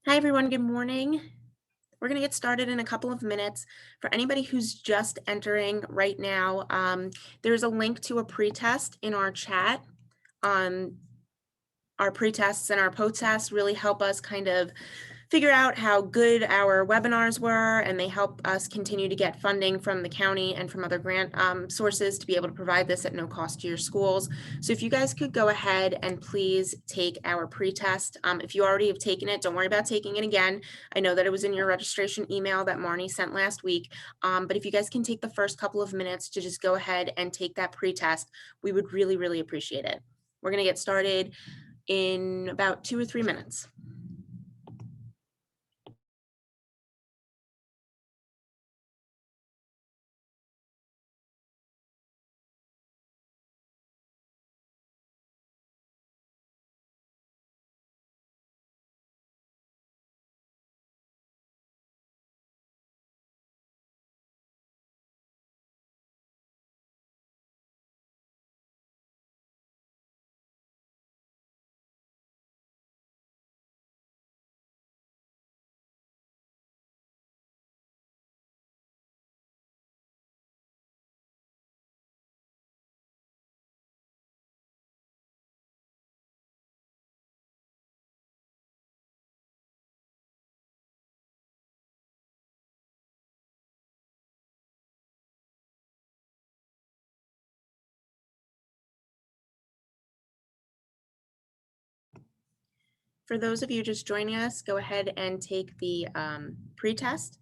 Hi, everyone. Good morning. We're going to get started in a couple of minutes. For anybody who's just entering right now, there's a link to a pretest in our chat. Our pretests and our post-tests really help us kind of figure out how good our webinars were, and they help us continue to get funding from the county and from other grant sources to be able to provide this at no cost to your schools. So if you guys could go ahead and please take our pretest. If you already have taken it, don't worry about taking it again. I know that it was in your registration email that Marnie sent last week, but if you guys can take the first couple of minutes to just go ahead and take that pretest, we would really, really appreciate it. We're going to get started in about 2 or 3 minutes. For those of you just joining us, go ahead and take the pretest.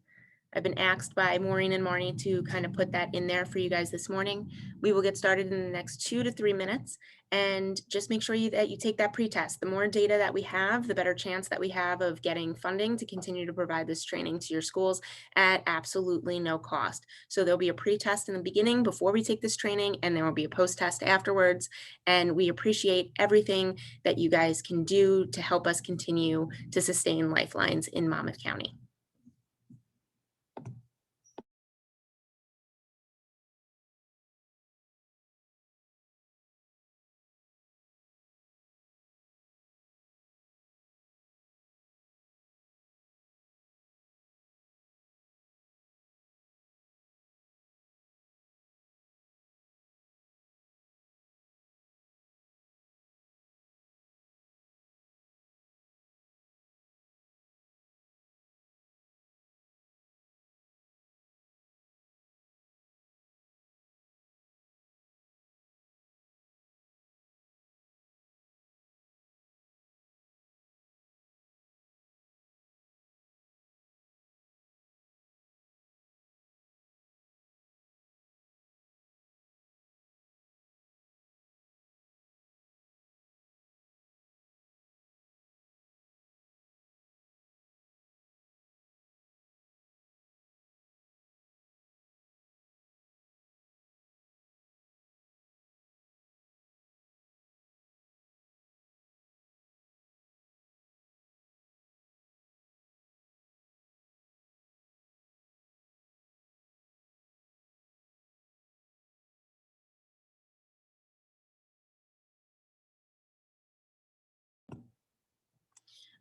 I've been asked by Maureen and Marnie to kind of put that in there for you guys this morning. We will get started in the next 2 to 3 minutes, and just make sure that you take that pretest. The more data that we have, the better chance that we have of getting funding to continue to provide this training to your schools at absolutely no cost. So there'll be a pretest in the beginning before we take this training, and there will be a post-test afterwards. And we appreciate everything that you guys can do to help us continue to sustain Lifelines in Monmouth County.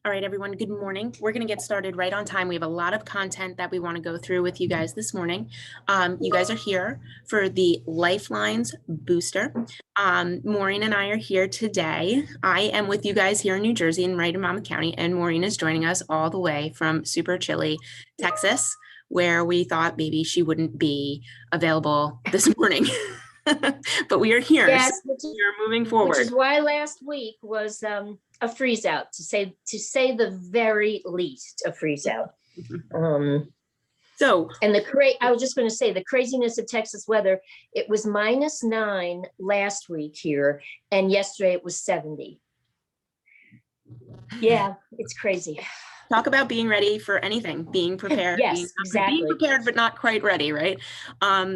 All right, everyone, good morning. We're going to get started right on time. We have a lot of content that we want to go through with you guys this morning. You guys are here for the Lifelines booster. Maureen and I are here today. I am with you guys here in New Jersey and right in Monmouth County, and Maureen is joining us all the way from super chilly Texas, where we thought maybe she wouldn't be available this morning. But we are here. Yes, so we are moving forward. Which is why last week was a freeze out, to say the very least, a freeze out. So, and I was just going to say the craziness of Texas weather. It was -9 last week here, and yesterday it was 70. Yeah, it's crazy. Talk about being ready for anything, being prepared. Yes, exactly. Being prepared, but not quite ready, right?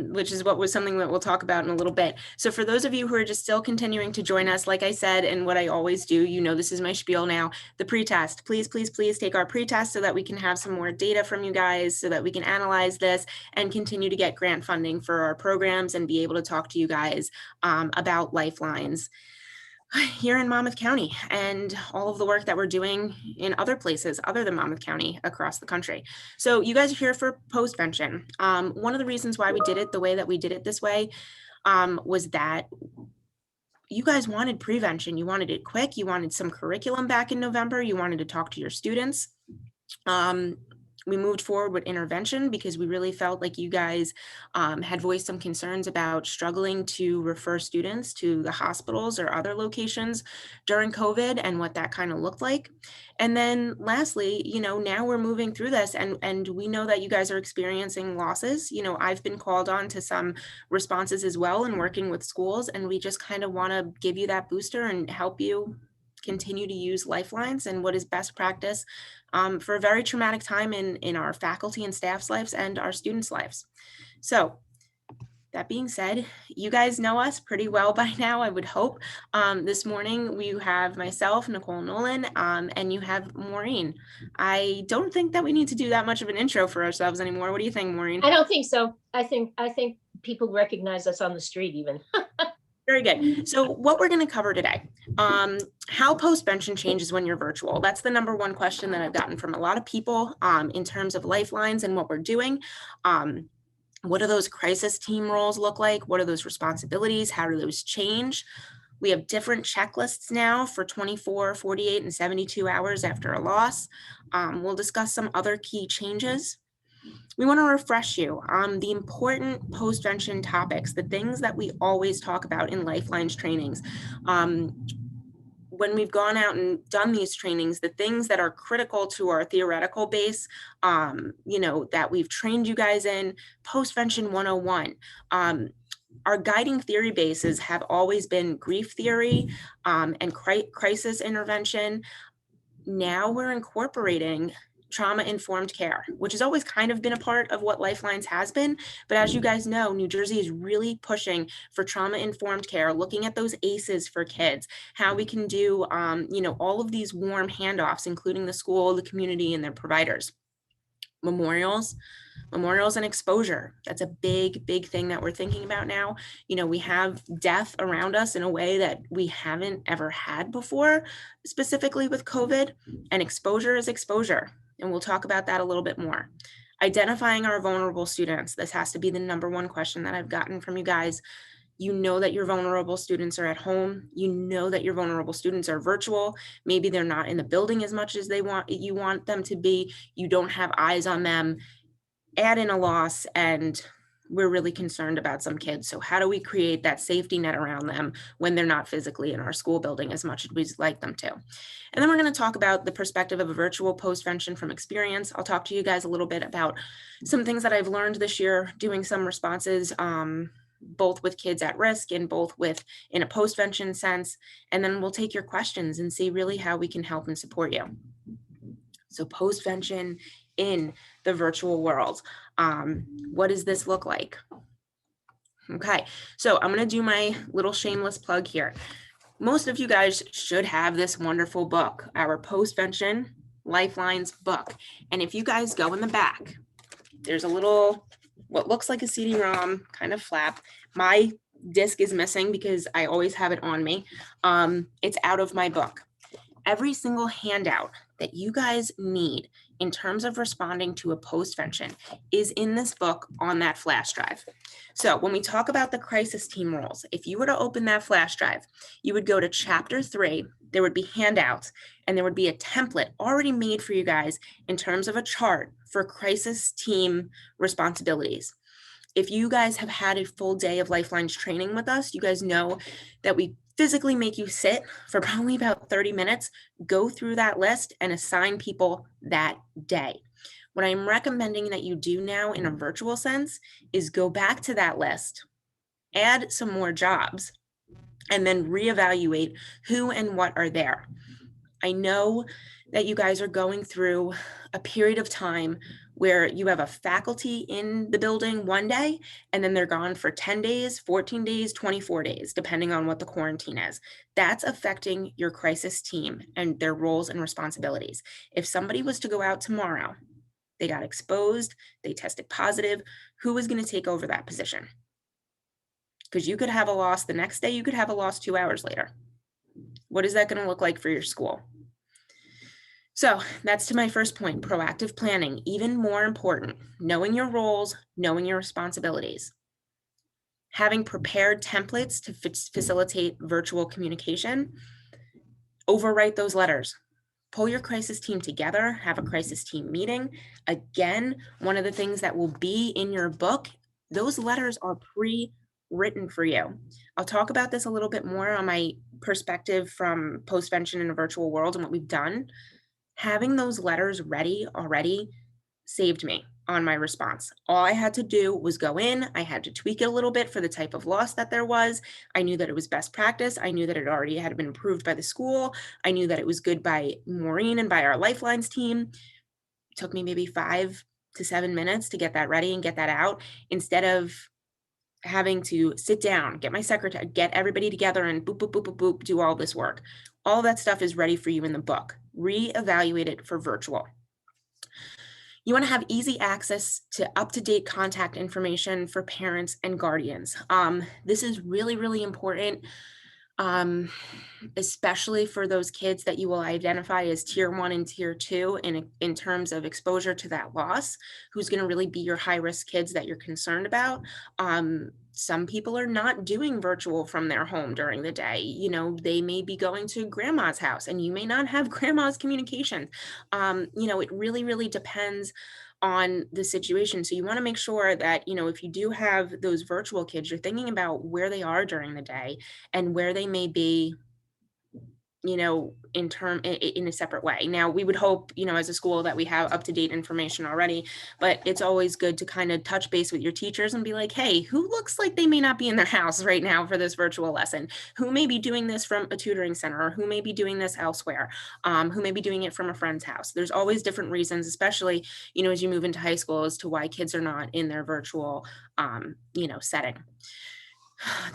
Which is what was something that we'll talk about in a little bit. So for those of you who are just still continuing to join us, like I said, and what I always do, you know, this is my spiel now, the pretest. Please, please, please take our pretest so that we can have some more data from you guys, so that we can analyze this and continue to get grant funding for our programs and be able to talk to you guys about Lifelines. here in Monmouth County and all of the work that we're doing in other places other than Monmouth County across the country. So you guys are here for Postvention. One of the reasons why we did it the way that we did it this way was that you guys wanted prevention. You wanted it quick. You wanted some curriculum back in November. You wanted to talk to your students. We moved forward with intervention because we really felt like you guys had voiced some concerns about struggling to refer students to the hospitals or other locations during COVID and what that kind of looked like. And then lastly, now we're moving through this and we know that you guys are experiencing losses. I've been called on to some responses as well and working with schools, and we just kind of want to give you that booster and help you continue to use Lifelines and what is best practice for a very traumatic time in our faculty and staff's lives and our students' lives. So that being said, you guys know us pretty well by now, I would hope. This morning we have myself, Nicole, Nolan, and you have Maureen. I don't think that we need to do that much of an intro for ourselves anymore. What do you think, Maureen? I don't think so. I think people recognize us on the street even. Very good. So what we're going to cover today, how Postvention changes when you're virtual. That's the number one question that I've gotten from a lot of people in terms of Lifelines and what we're doing. What do those crisis team roles look like? What are those responsibilities? How do those change? We have different checklists now for 24, 48, and 72 hours after a loss. We'll discuss some other key changes. We want to refresh you on the important postvention topics, the things that we always talk about in Lifelines trainings. When we've gone out and done these trainings, the things that are critical to our theoretical base, that we've trained you guys in, Postvention 101. Our guiding theory bases have always been grief theory and crisis intervention. Now we're incorporating trauma-informed care, which has always kind of been a part of what Lifelines has been. But as you guys know, New Jersey is really pushing for trauma-informed care, looking at those ACEs for kids, how we can do, all of these warm handoffs, including the school, the community, and their providers. Memorials and exposure. That's a big thing that we're thinking about now. We have death around us in a way that we haven't ever had before, specifically with COVID, and exposure is exposure. And we'll talk about that a little bit more. Identifying our vulnerable students. This has to be the number one question that I've gotten from you guys. You know that your vulnerable students are at home. You know that your vulnerable students are virtual. Maybe they're not in the building as much as you want them to be. You don't have eyes on them. Add in a loss and we're really concerned about some kids. So how do we create that safety net around them when they're not physically in our school building as much as we'd like them to? And then we're going to talk about the perspective of a virtual postvention from experience. I'll talk to you guys a little bit about some things that I've learned this year doing some responses, both with kids at risk and both in a postvention sense. And then we'll take your questions and see really how we can help and support you. So postvention in the virtual world. What does this look like? Okay, so I'm going to do my little shameless plug here. Most of you guys should have this wonderful book, our Postvention Lifelines book. And if you guys go in the back, there's a little, what looks like a CD-ROM kind of flap. My disc is missing because I always have it on me. It's out of my book. Every single handout that you guys need in terms of responding to a postvention is in this book on that flash drive. So when we talk about the crisis team roles, if you were to open that flash drive, you would go to chapter 3, there would be handouts, and there would be a template already made for you guys in terms of a chart for crisis team responsibilities. If you guys have had a full day of Lifelines training with us, you guys know that we physically make you sit for probably about 30 minutes, go through that list and assign people that day. What I'm recommending that you do now in a virtual sense is go back to that list, add some more jobs, and then reevaluate who and what are there. I know that you guys are going through a period of time where you have a faculty in the building one day, and then they're gone for 10 days, 14 days, 24 days, depending on what the quarantine is. That's affecting your crisis team and their roles and responsibilities. If somebody was to go out tomorrow, they got exposed, they tested positive, who is going to take over that position? Because you could have a loss the next day, you could have a loss 2 hours later. What is that going to look like for your school? So that's to my first point, proactive planning. Even more important, knowing your roles, knowing your responsibilities. Having prepared templates to facilitate virtual communication. Overwrite those letters. Pull your crisis team together, have a crisis team meeting. Again, one of the things that will be in your book, those letters are pre-written for you. I'll talk about this a little bit more on my perspective from Postvention in a virtual world and what we've done. Having those letters ready already saved me on my response. All I had to do was go in, I had to tweak it a little bit for the type of loss that there was. I knew that it was best practice. I knew that it already had been approved by the school. I knew that it was good by Maureen and by our Lifelines team. It took me maybe 5 to 7 minutes to get that ready and get that out, instead of having to sit down, get my secretary, get everybody together and boop, boop, boop, boop, boop, do all this work. All that stuff is ready for you in the book. Reevaluate it for virtual. You want to have easy access to up-to-date contact information for parents and guardians. This is really, really important, um, especially for those kids that you will identify as tier 1 and tier 2 in terms of exposure to that loss, who's going to really be your high-risk kids that you're concerned about. Some people are not doing virtual from their home during the day. You know, they may be going to grandma's house and you may not have grandma's communication. You know, it really, really depends on the situation. So you want to make sure that, you know, if you do have those virtual kids, you're thinking about where they are during the day and where they may be, you know, in a separate way. Now, we would hope, you know, as a school that we have up-to-date information already, but it's always good to kind of touch base with your teachers and be like, hey, who looks like they may not be in their house right now for this virtual lesson? Who may be doing this from a tutoring center, or who may be doing this elsewhere? Who may be doing it from a friend's house? There's always different reasons, especially, you know, as you move into high school, as to why kids are not in their virtual, you know, setting.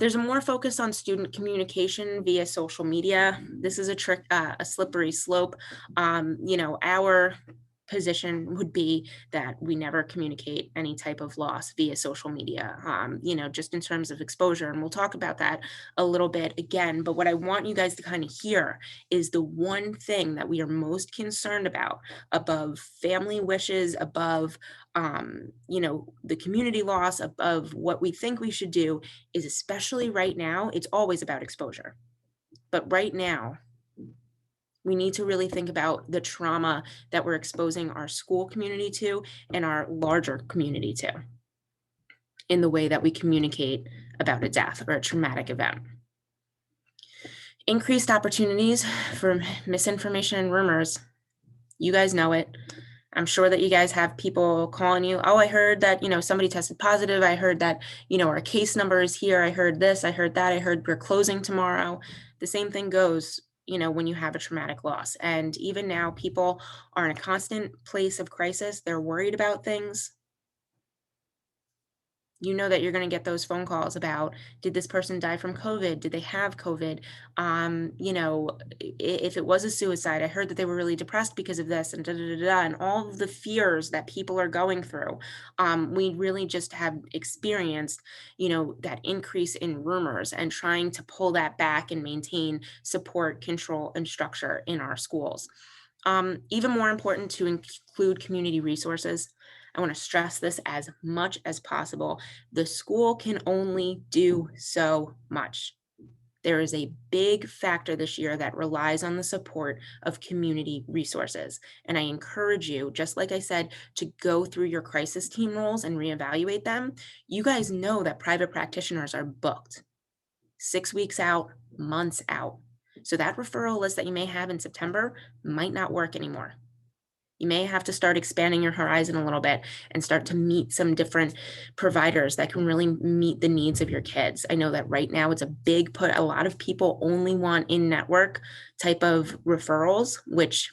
There's a more focus on student communication via social media. This is a slippery slope. You know, our position would be that we never communicate any type of loss via social media, you know, just in terms of exposure. And we'll talk about that a little bit again. But what I want you guys to kind of hear is the one thing that we are most concerned about, above family wishes, above, you know, the community loss, above what we think we should do, is, especially right now, it's always about exposure. But right now, we need to really think about the trauma that we're exposing our school community to and our larger community to in the way that we communicate about a death or a traumatic event. Increased opportunities for misinformation and rumors. You guys know it. I'm sure that you guys have people calling you. Oh, I heard that, you know, somebody tested positive. I heard that, you know, our case number is here. I heard this, I heard that. I heard we're closing tomorrow. The same thing goes, you know, when you have a traumatic loss. And even now, people are in a constant place of crisis. They're worried about things. You know that you're going to get those phone calls about, did this person die from COVID? Did they have COVID? You know, if it was a suicide, I heard that they were really depressed because of this, and da da da da, and all of the fears that people are going through. We really just have experienced, you know, that increase in rumors, and trying to pull that back and maintain support, control, and structure in our schools. Even more important, to include community resources. I want to stress this as much as possible. The school can only do so much. There is a big factor this year that relies on the support of community resources. And I encourage you, just like I said, to go through your crisis team roles and reevaluate them. You guys know that private practitioners are booked 6 weeks out, months out. So that referral list that you may have in September might not work anymore. You may have to start expanding your horizon a little bit and start to meet some different providers that can really meet the needs of your kids. I know that right now it's a big put. A lot of people only want in-network type of referrals, which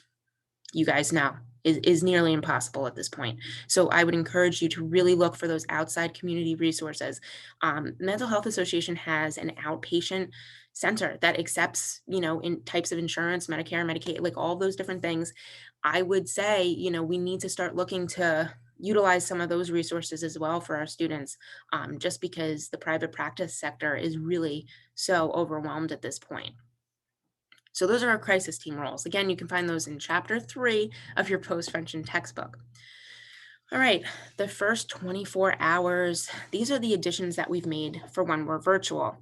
you guys know is nearly impossible at this point. So I would encourage you to really look for those outside community resources. Mental Health Association has an outpatient center that accepts, you know, in types of insurance, Medicare, Medicaid, like all those different things. I would say, you know, we need to start looking to utilize some of those resources as well for our students, just because the private practice sector is really so overwhelmed at this point. So those are our crisis team roles. Again, you can find those in chapter 3 of your Postvention textbook. All right, the first 24 hours, these are the additions that we've made for when we're virtual.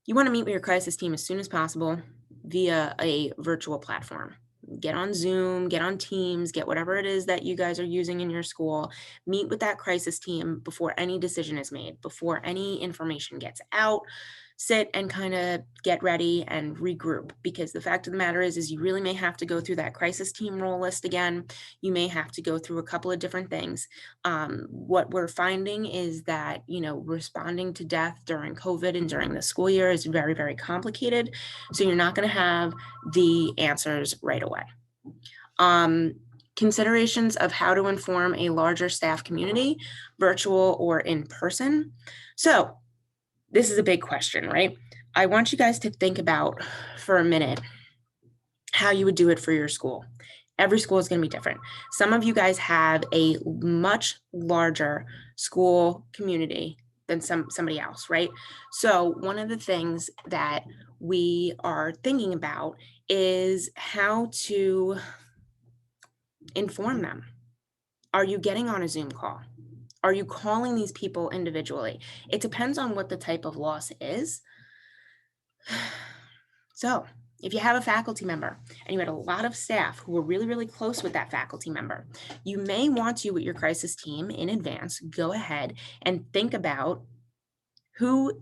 You want to meet with your crisis team as soon as possible via a virtual platform. Get on Zoom, get on Teams, get whatever it is that you guys are using in your school. Meet with that crisis team before any decision is made, before any information gets out. Sit and kind of get ready and regroup, because the fact of the matter is you really may have to go through that crisis team role list again. You may have to go through a couple of different things. What we're finding is that, responding to death during COVID and during the school year is very, very complicated. So you're not going to have the answers right away. Considerations of how to inform a larger staff community, virtual or in person. So this is a big question, right? I want you guys to think about for a minute how you would do it for your school. Every school is going to be different. Some of you guys have a much larger school community than somebody else, right? So one of the things that we are thinking about is how to inform them. Are you getting on a Zoom call? Are you calling these people individually? It depends on what the type of loss is. So if you have a faculty member and you had a lot of staff who were really, really close with that faculty member, you may want to, with your crisis team in advance, go ahead and think about who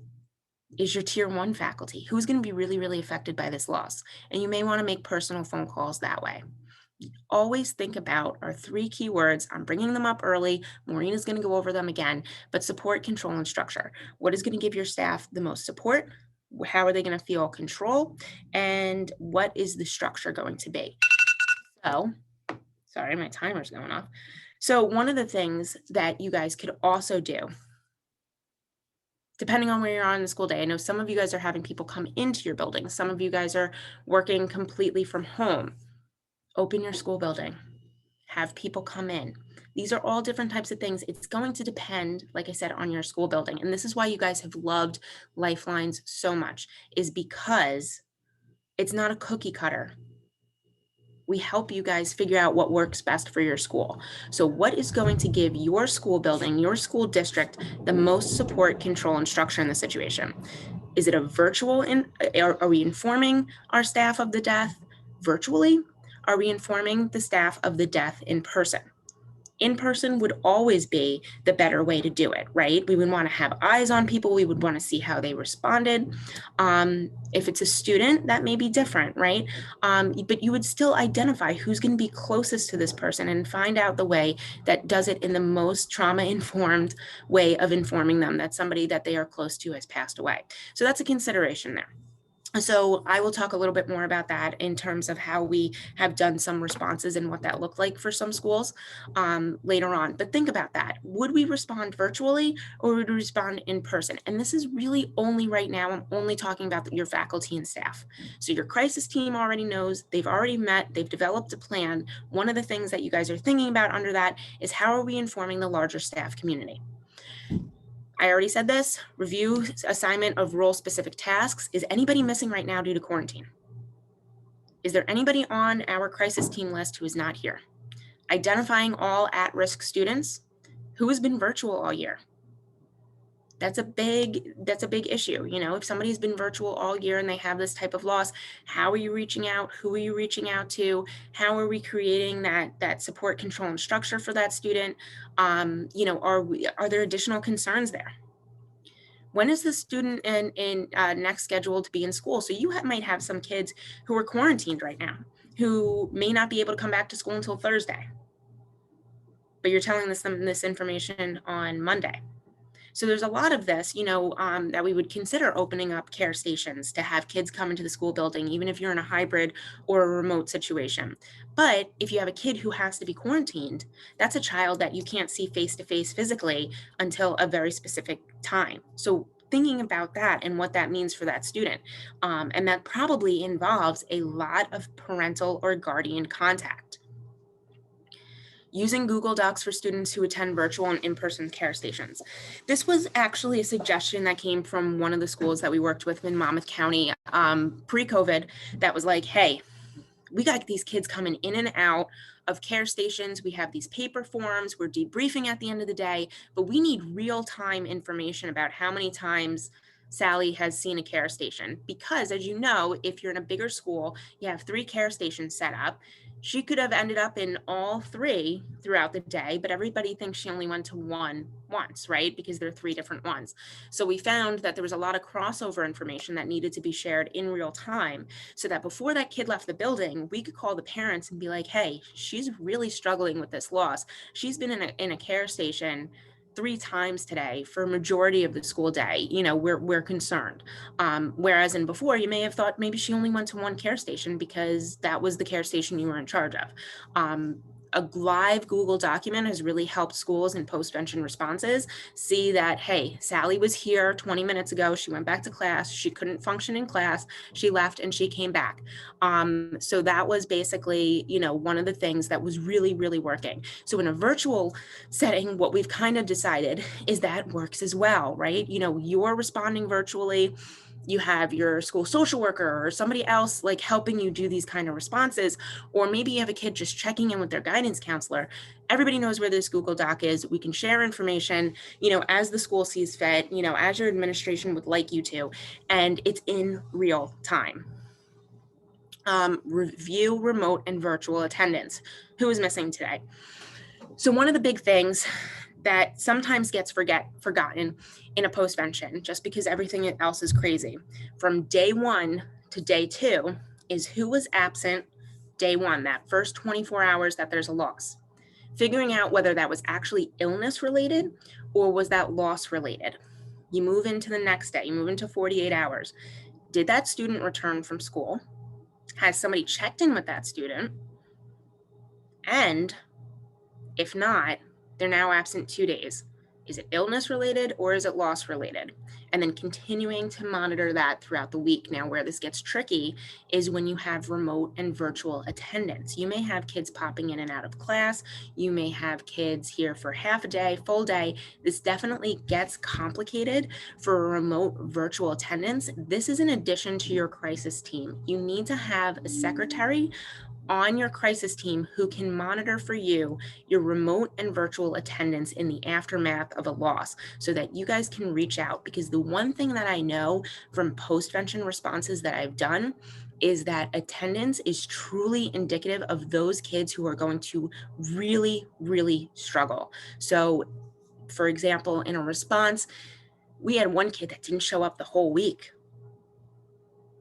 is your tier 1 faculty, who's going to be really, really affected by this loss. And you may want to make personal phone calls that way. Always think about our 3 keywords. I'm bringing them up early. Maureen is going to go over them again, but support, control, and structure. What is going to give your staff the most support? How are they going to feel control? And what is the structure going to be? So, sorry, my timer's going off. So one of the things that you guys could also do, depending on where you're on in the school day, I know some of you guys are having people come into your building. Some of you guys are working completely from home. Open your school building, have people come in. These are all different types of things. It's going to depend, like I said, on your school building. And this is why you guys have loved Lifelines so much, is because it's not a cookie cutter. We help you guys figure out what works best for your school. So what is going to give your school building, your school district, the most support, control, and structure in the situation? Is it a virtual, are we informing our staff of the death virtually? Are we informing the staff of the death in person? In person would always be the better way to do it, right? We would want to have eyes on people. We would want to see how they responded. If it's a student, that may be different, right? But you would still identify who's going to be closest to this person and find out the way that does it in the most trauma-informed way of informing them that somebody that they are close to has passed away. So that's a consideration there. So I will talk a little bit more about that in terms of how we have done some responses and what that looked like for some schools later on. But think about that. Would we respond virtually or would we respond in person? And this is really only right now, I'm only talking about your faculty and staff. So your crisis team already knows, they've already met, they've developed a plan. One of the things that you guys are thinking about under that is how are we informing the larger staff community? I already said this, review assignment of role-specific tasks. Is anybody missing right now due to quarantine? Is there anybody on our crisis team list who is not here? Identifying all at-risk students. Who has been virtual all year? That's a big issue. If somebody's been virtual all year and they have this type of loss, how are you reaching out? Who are you reaching out to? How are we creating that support, control, and structure for that student? Are there additional concerns there? When is the student next scheduled to be in school? So you might have some kids who are quarantined right now, who may not be able to come back to school until Thursday, but you're telling them this information on Monday. So there's a lot of this, that we would consider opening up care stations to have kids come into the school building, even if you're in a hybrid or a remote situation. But if you have a kid who has to be quarantined, that's a child that you can't see face-to-face physically until a very specific time. So thinking about that and what that means for that student. And that probably involves a lot of parental or guardian contact. using Google Docs for students who attend virtual and in-person care stations. This was actually a suggestion that came from one of the schools that we worked with in Monmouth County pre-COVID that was like, hey, we got these kids coming in and out of care stations. We have these paper forms. We're debriefing at the end of the day, but we need real-time information about how many times Sally has seen a care station. Because as you know, if you're in a bigger school, you have 3 care stations set up. She could have ended up in all 3 throughout the day, but everybody thinks she only went to one once, right? Because there are 3 different ones. So we found that there was a lot of crossover information that needed to be shared in real time, so that before that kid left the building, we could call the parents and be like, hey, she's really struggling with this loss. She's been in a care station 3 times today for a majority of the school day. You know, we're concerned. Whereas in before, you may have thought maybe she only went to one care station because that was the care station you were in charge of. A live Google document has really helped schools in postvention responses see that, hey, Sally was here 20 minutes ago. She went back to class. She couldn't function in class. She left and she came back. So that was basically, you know, one of the things that was really, really working. So in a virtual setting, what we've kind of decided is that works as well, right? You know, you're responding virtually. You have your school social worker or somebody else like helping you do these kind of responses, or maybe you have a kid just checking in with their guidance counselor. Everybody knows where this Google Doc is. We can share information, you know, as the school sees fit, you know, as your administration would like you to, and it's in real time. Review remote and virtual attendance. Who is missing today? So one of the big things that sometimes gets forgotten in a postvention, just because everything else is crazy, from day 1 to day 2 is who was absent day 1, that first 24 hours that there's a loss. Figuring out whether that was actually illness related or was that loss related. You move into the next day, you move into 48 hours. Did that student return from school? Has somebody checked in with that student? And if not, they're now absent 2 days. Is it illness related or is it loss related? And then continuing to monitor that throughout the week. Now, where this gets tricky is when you have remote and virtual attendance. You may have kids popping in and out of class. You may have kids here for half a day, full day. This definitely gets complicated for remote virtual attendance. This is in addition to your crisis team. You need to have a secretary on your crisis team who can monitor for you your remote and virtual attendance in the aftermath of a loss so that you guys can reach out. Because the one thing that I know from postvention responses that I've done is that attendance is truly indicative of those kids who are going to really, really struggle. So, for example, in a response, we had one kid that didn't show up the whole week.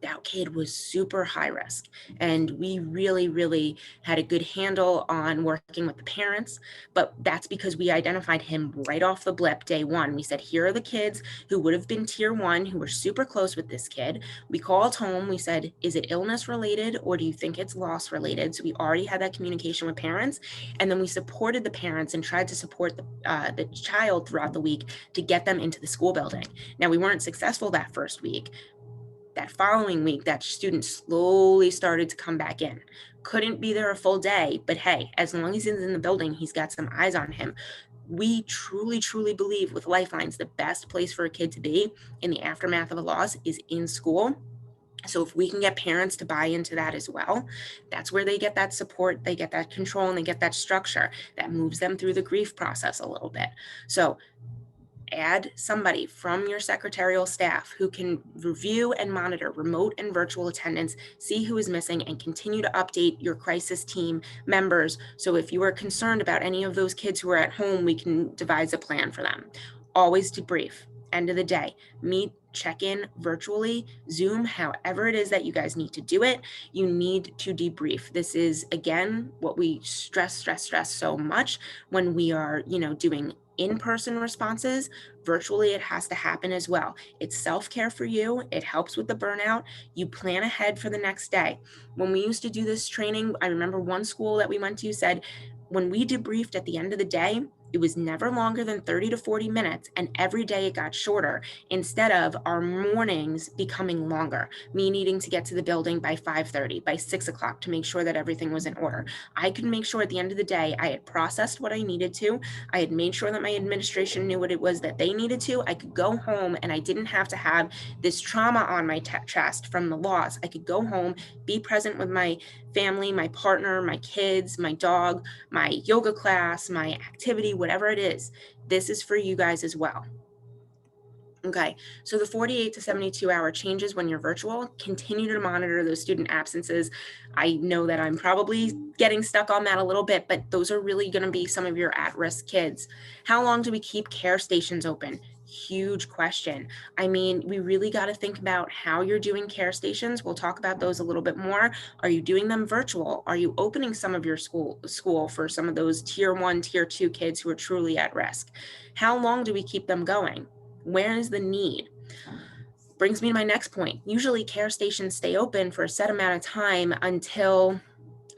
That kid was super high risk. And we really, really had a good handle on working with the parents. But that's because we identified him right off the blip day 1. We said, here are the kids who would have been tier 1, who were super close with this kid. We called home. We said, is it illness related or do you think it's loss related? So we already had that communication with parents. And then we supported the parents and tried to support the child throughout the week to get them into the school building. Now, we weren't successful that first week. That following week, that student slowly started to come back in. Couldn't be there a full day, but hey, as long as he's in the building, he's got some eyes on him. We truly, truly believe with Lifelines, the best place for a kid to be in the aftermath of a loss is in school. So if we can get parents to buy into that as well, that's where they get that support, they get that control, and they get that structure that moves them through the grief process a little bit. So add somebody from your secretarial staff who can review and monitor remote and virtual attendance, see who is missing, and continue to update your crisis team members. So if you are concerned about any of those kids who are at home, we can devise a plan for them. Always debrief. End of the day, meet, check in virtually, Zoom, however it is that you guys need to do it, you need to debrief. This is, again, what we stress so much when we are, doing in-person responses. Virtually, it has to happen as well. It's self-care for you. It helps with the burnout. You plan ahead for the next day. When we used to do this training, I remember one school that we went to said, when we debriefed at the end of the day, It was never longer than 30 to 40 minutes, and every day it got shorter instead of our mornings becoming longer, me needing to get to the building by 5:30, by 6 o'clock to make sure that everything was in order. I could make sure at the end of the day, I had processed what I needed to. I had made sure that my administration knew what it was that they needed to. I could go home and I didn't have to have this trauma on my chest from the loss. I could go home, be present with my family, my partner, my kids, my dog, my yoga class, my activity, whatever it is. This is for you guys as well. Okay, so the 48 to 72 hour changes when you're virtual, continue to monitor those student absences. I know that I'm probably getting stuck on that a little bit, but those are really going to be some of your at-risk kids. How long do we keep care stations open? Huge question. I mean, we really got to think about how you're doing care stations. We'll talk about those a little bit more. Are you doing them virtual? Are you opening some of your school for some of those tier 1, tier 2 kids who are truly at risk? How long do we keep them going? Where is the need? Brings me to my next point. Usually care stations stay open for a set amount of time until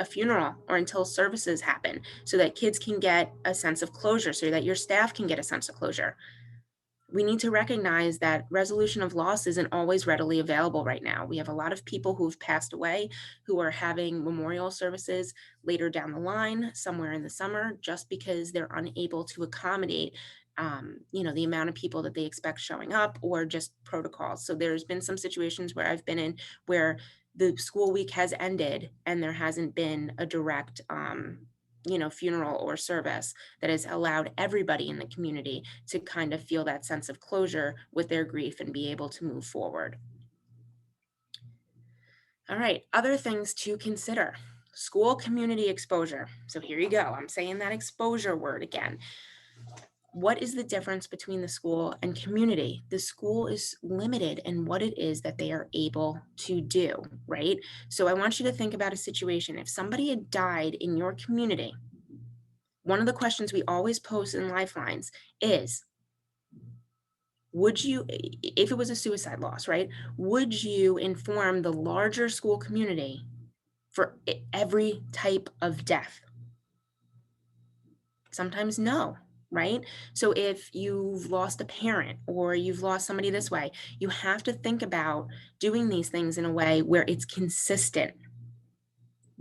a funeral or until services happen so that kids can get a sense of closure, so that your staff can get a sense of closure. We need to recognize that resolution of loss isn't always readily available right now. We have a lot of people who've passed away who are having memorial services later down the line, somewhere in the summer, just because they're unable to accommodate the amount of people that they expect showing up, or just protocols. So there's been some situations where I've been in where the school week has ended and there hasn't been a direct funeral or service that has allowed everybody in the community to kind of feel that sense of closure with their grief and be able to move forward. All right, other things to consider. School community exposure. So here you go. I'm saying that exposure word again. What is the difference between the school and community? The school is limited in what it is that they are able to do, right? So I want you to think about a situation. If somebody had died in your community, one of the questions we always pose in Lifelines is, would you, if it was a suicide loss, right? Would you inform the larger school community for every type of death? Sometimes no, right? So if you've lost a parent or you've lost somebody this way, you have to think about doing these things in a way where it's consistent.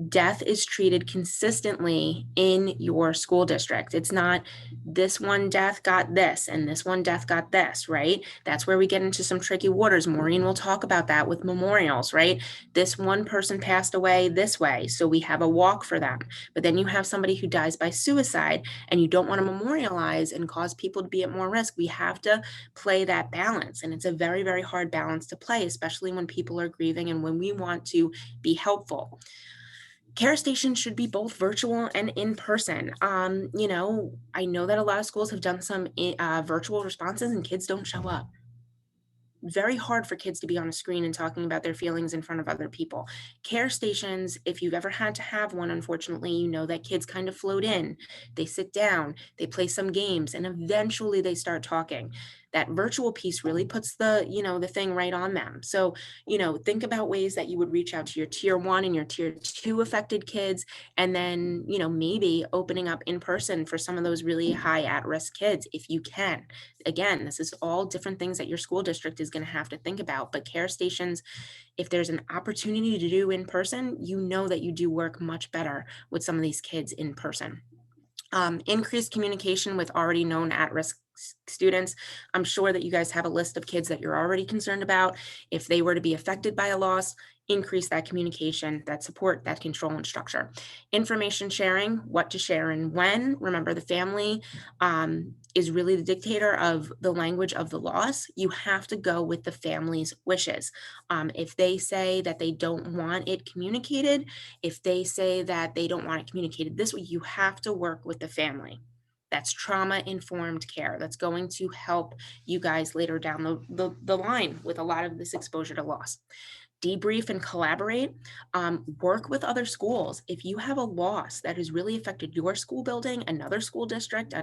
Death is treated consistently in your school district. It's not this one death got this and this one death got this, right? That's where we get into some tricky waters. Maureen will talk about that with memorials, right? This one person passed away this way, so we have a walk for them. But then you have somebody who dies by suicide and you don't want to memorialize and cause people to be at more risk. We have to play that balance. And it's a very, very hard balance to play, especially when people are grieving and when we want to be helpful. Care stations should be both virtual and in person. I know that a lot of schools have done some virtual responses and kids don't show up. Very hard for kids to be on a screen and talking about their feelings in front of other people. Care stations, if you've ever had to have one, unfortunately, you know that kids kind of float in, they sit down, they play some games, and eventually they start talking. That virtual piece really puts the thing right on them. So, think about ways that you would reach out to your tier 1 and your tier 2 affected kids, and then, maybe opening up in person for some of those really high at-risk kids if you can. Again, this is all different things that your school district is going to have to think about, but care stations, if there's an opportunity to do in person, you know that you do work much better with some of these kids in person. Increased communication with already known at-risk students. I'm sure that you guys have a list of kids that you're already concerned about. If they were to be affected by a loss, increase that communication, that support, that control and structure. Information sharing, what to share and when. Remember, the family is really the dictator of the language of the loss. You have to go with the family's wishes. If they say that they don't want it communicated, if they say that they don't want it communicated this way, you have to work with the family. That's trauma-informed care. That's going to help you guys later down the line with a lot of this exposure to loss. Debrief and collaborate. Work with other schools. If you have a loss that has really affected your school building, another school district,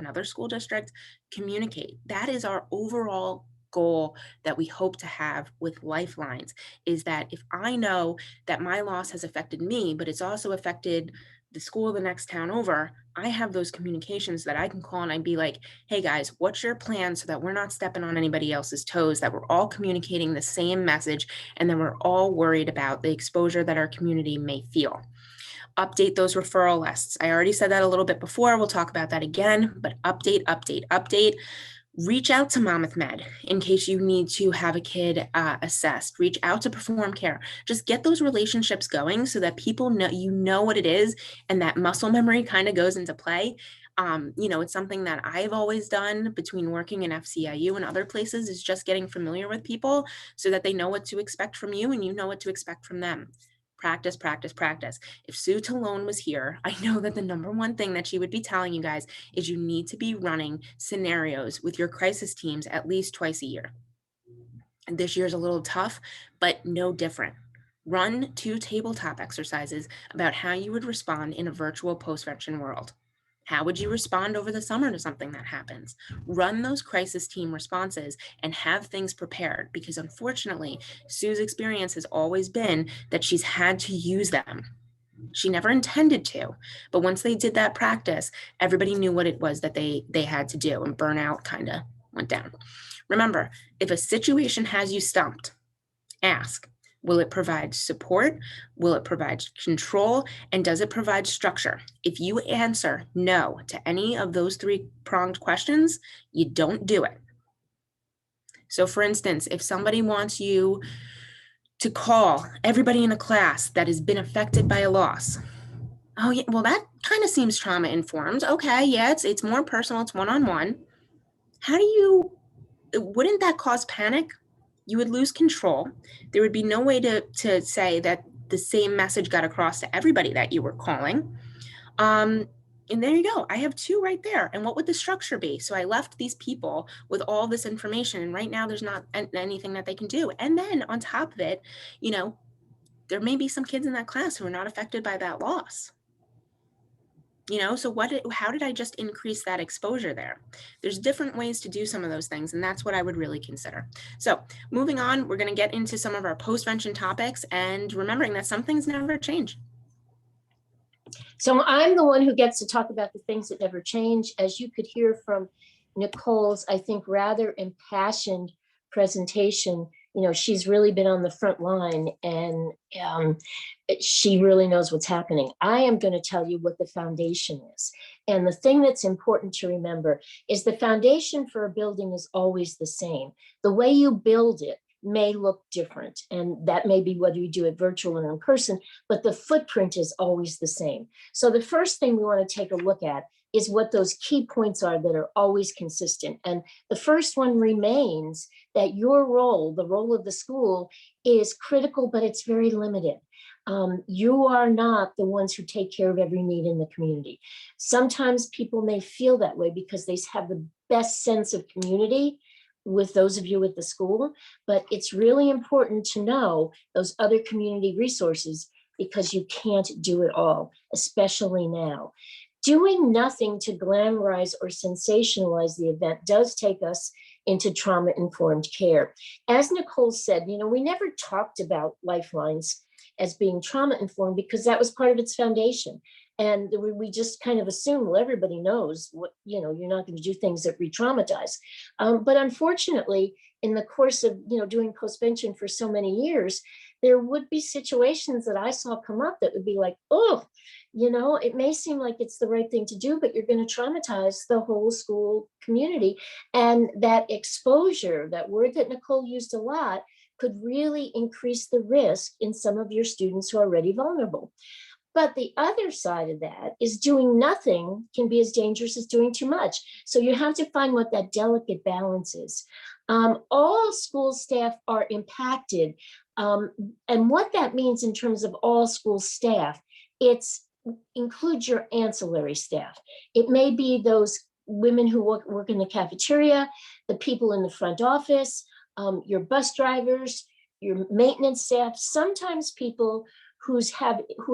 communicate. That is our overall goal that we hope to have with Lifelines, is that if I know that my loss has affected me, but it's also affected the school the next town over, I have those communications that I can call and I'd be like, hey guys, what's your plan, so that we're not stepping on anybody else's toes, that we're all communicating the same message, and then we're all worried about the exposure that our community may feel. Update those referral lists. I already said that a little bit before. We'll talk about that again, but update. Reach out to Monmouth Med in case you need to have a kid assessed. Reach out to Perform Care. Just get those relationships going so that people know you know what it is, and that muscle memory kind of goes into play. It's something that I've always done between working in FCIU and other places, is just getting familiar with people so that they know what to expect from you and you know what to expect from them. Practice, practice, practice. If Sue Talone was here, I know that the number one thing that she would be telling you guys is you need to be running scenarios with your crisis teams at least twice a year. And this year's a little tough, but no different. Run 2 tabletop exercises about how you would respond in a virtual postvention world. How would you respond over the summer to something that happens? Run those crisis team responses and have things prepared, because unfortunately, Sue's experience has always been that she's had to use them. She never intended to, but once they did that practice, everybody knew what it was that they had to do, and burnout kind of went down. Remember, if a situation has you stumped, ask, will it provide support? Will it provide control? And does it provide structure? If you answer no to any of those 3-pronged questions, you don't do it. So for instance, if somebody wants you to call everybody in a class that has been affected by a loss, oh yeah, well, that kind of seems trauma informed. Okay, yeah, it's more personal, it's one-on-one. Wouldn't that cause panic? You would lose control. There would be no way to say that the same message got across to everybody that you were calling. And there you go. I have 2 right there. And what would the structure be? So I left these people with all this information, and right now there's not anything that they can do. And then on top of it, there may be some kids in that class who are not affected by that loss. So how did I just increase that exposure there? There's different ways to do some of those things, and that's what I would really consider. So moving on, we're going to get into some of our postvention topics, and remembering that some things never change. So I'm the one who gets to talk about the things that never change. As you could hear from Nicole's, I think, rather impassioned presentation, she's really been on the front line, and she really knows what's happening. I am going to tell you what the foundation is. And the thing that's important to remember is the foundation for a building is always the same. The way you build it may look different, and that may be whether you do it virtual or in person, but the footprint is always the same. So the first thing we want to take a look at is what those key points are that are always consistent. And the first one remains that your role, the role of the school, is critical, but it's very limited. You are not the ones who take care of every need in the community. Sometimes people may feel that way because they have the best sense of community with those of you at the school, but it's really important to know those other community resources, because you can't do it all, especially now. Doing nothing to glamorize or sensationalize the event does take us into trauma-informed care. As Nicole said, we never talked about Lifelines as being trauma-informed because that was part of its foundation. And we just kind of assume, well, everybody knows what, you're not going to do things that re-traumatize. But unfortunately, in the course of, doing postvention for so many years, there would be situations that I saw come up that would be like, oh, it may seem like it's the right thing to do, but you're going to traumatize the whole school community. And that exposure, that word that Nicole used a lot, could really increase the risk in some of your students who are already vulnerable. But the other side of that is doing nothing can be as dangerous as doing too much. So you have to find what that delicate balance is. All school staff are impacted. And what that means in terms of all school staff, includes your ancillary staff. It may be those women who work in the cafeteria, the people in the front office, your bus drivers, your maintenance staff, sometimes people who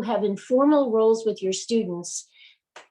have informal roles with your students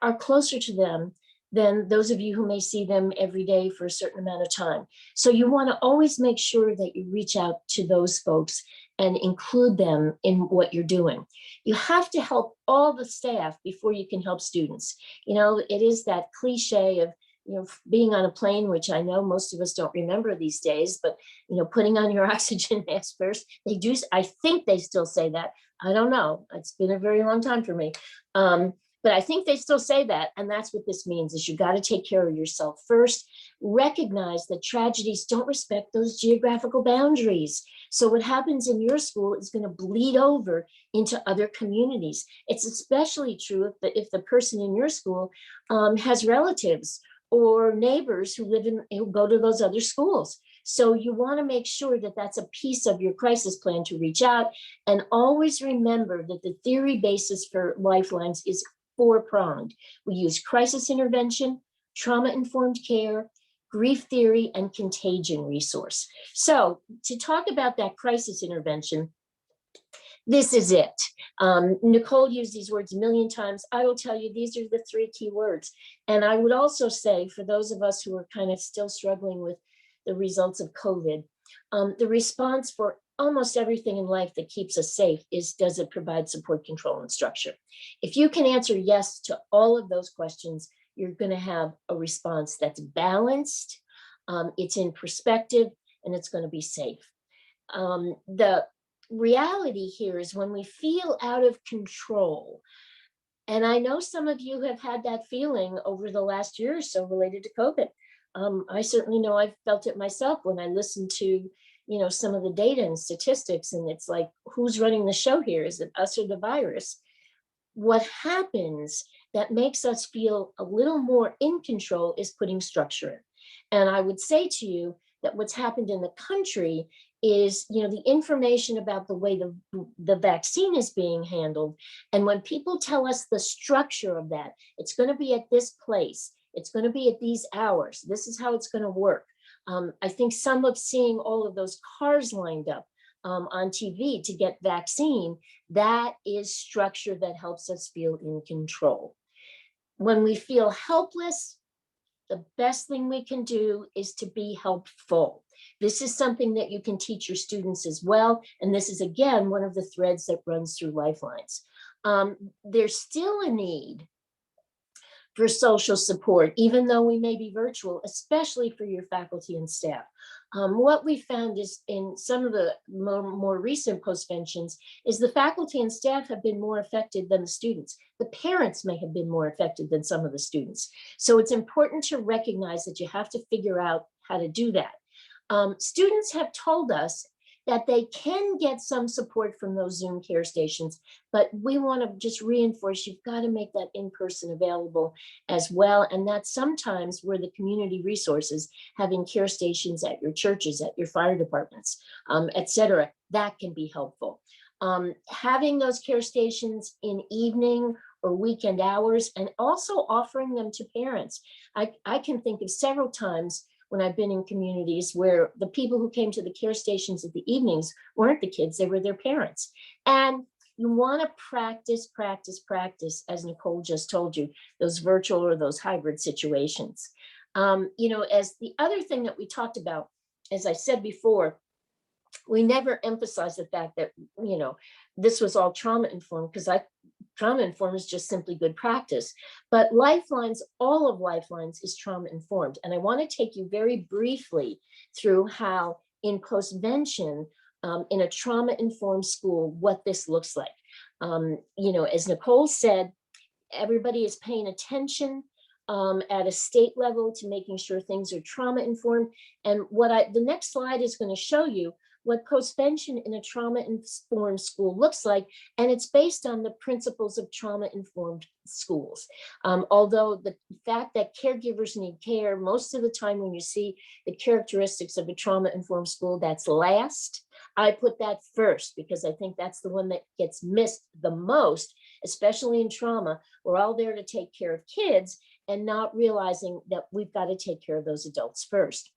are closer to them than those of you who may see them every day for a certain amount of time. So you want to always make sure that you reach out to those folks and include them in what you're doing. You have to help all the staff before you can help students. You know, it is that cliche of, you know, being on a plane, which I know most of us don't remember these days, but, you know, putting on your oxygen mask first. They do, I think they still say that. I don't know. It's been a very long time for me. But I think they still say that. And that's what this means, is you got to take care of yourself first. Recognize that tragedies don't respect those geographical boundaries. So what happens in your school is going to bleed over into other communities. It's especially true if the person in your school has relatives or neighbors who who go to those other schools. So you want to make sure that that's a piece of your crisis plan to reach out, and always remember that the theory basis for Lifelines is four-pronged. We use crisis intervention, trauma-informed care, grief theory, and contagion resource. So to talk about that crisis intervention, this is it. Nicole used these words a million times. I will tell you, these are the three key words. And I would also say, for those of us who are kind of still struggling with the results of COVID, the response for almost everything in life that keeps us safe is, does it provide support, control, and structure? If you can answer yes to all of those questions, you're going to have a response that's balanced, it's in perspective, and it's going to be safe. The reality here is when we feel out of control, and I know some of you have had that feeling over the last year or so related to COVID. I certainly know I've felt it myself when I listened to, you know, some of the data and statistics, and it's like, who's running the show here? Is it us or the virus? What happens that makes us feel a little more in control is putting structure in. And I would say to you that what's happened in the country is, you know, the information about the way the vaccine is being handled. And when people tell us the structure of that, it's going to be at this place, it's going to be at these hours, this is how it's going to work. I think some of seeing all of those cars lined up on TV to get vaccine, that is structure that helps us feel in control. When we feel helpless, the best thing we can do is to be helpful. This is something that you can teach your students as well. And this is, again, one of the threads that runs through Lifelines. There's still a need for social support, even though we may be virtual, especially for your faculty and staff. What we found is in some of the more recent postventions is the faculty and staff have been more affected than the students. The parents may have been more affected than some of the students. So it's important to recognize that you have to figure out how to do that. Students have told us that they can get some support from those Zoom care stations, but we want to just reinforce, you've got to make that in-person available as well. And that's sometimes where the community resources, having care stations at your churches, at your fire departments, et cetera, that can be helpful. Having those care stations in evening or weekend hours, and also offering them to parents. I can think of several times when I've been in communities where the people who came to the care stations at the evenings weren't the kids, they were their parents. And you want to practice, as Nicole just told you, those virtual or those hybrid situations. You know, as the other thing that we talked about, as I said before, we never emphasize the fact that, you know, this was all trauma informed, because trauma informed is just simply good practice. But Lifelines, all of Lifelines is trauma informed. And I want to take you very briefly through how in Postvention, in a trauma informed school, what this looks like. You know, as Nicole said, everybody is paying attention at a state level to making sure things are trauma informed. And the next slide is going to show you what Postvention in a trauma-informed school looks like, and it's based on the principles of trauma-informed schools. Although the fact that caregivers need care, most of the time when you see the characteristics of a trauma-informed school, that's last. I put that first because I think that's the one that gets missed the most, especially in trauma. We're all there to take care of kids and not realizing that we've got to take care of those adults first.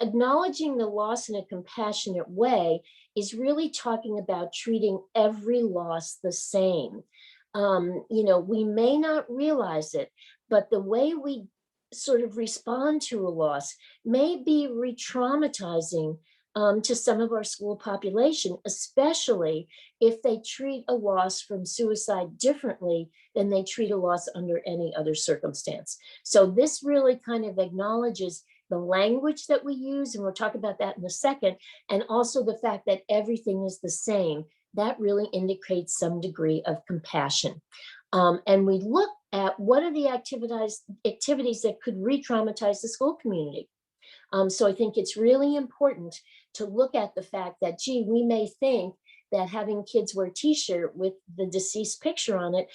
Acknowledging the loss in a compassionate way is really talking about treating every loss the same. We may not realize it, but the way we sort of respond to a loss may be re-traumatizing to some of our school population, especially if they treat a loss from suicide differently than they treat a loss under any other circumstance. So this really kind of acknowledges the language that we use, and we'll talk about that in a second, and also the fact that everything is the same. That really indicates some degree of compassion. And we look at what are the activities that could re-traumatize the school community. So I think it's really important to look at the fact that, gee, we may think that having kids wear a t-shirt with the deceased picture on it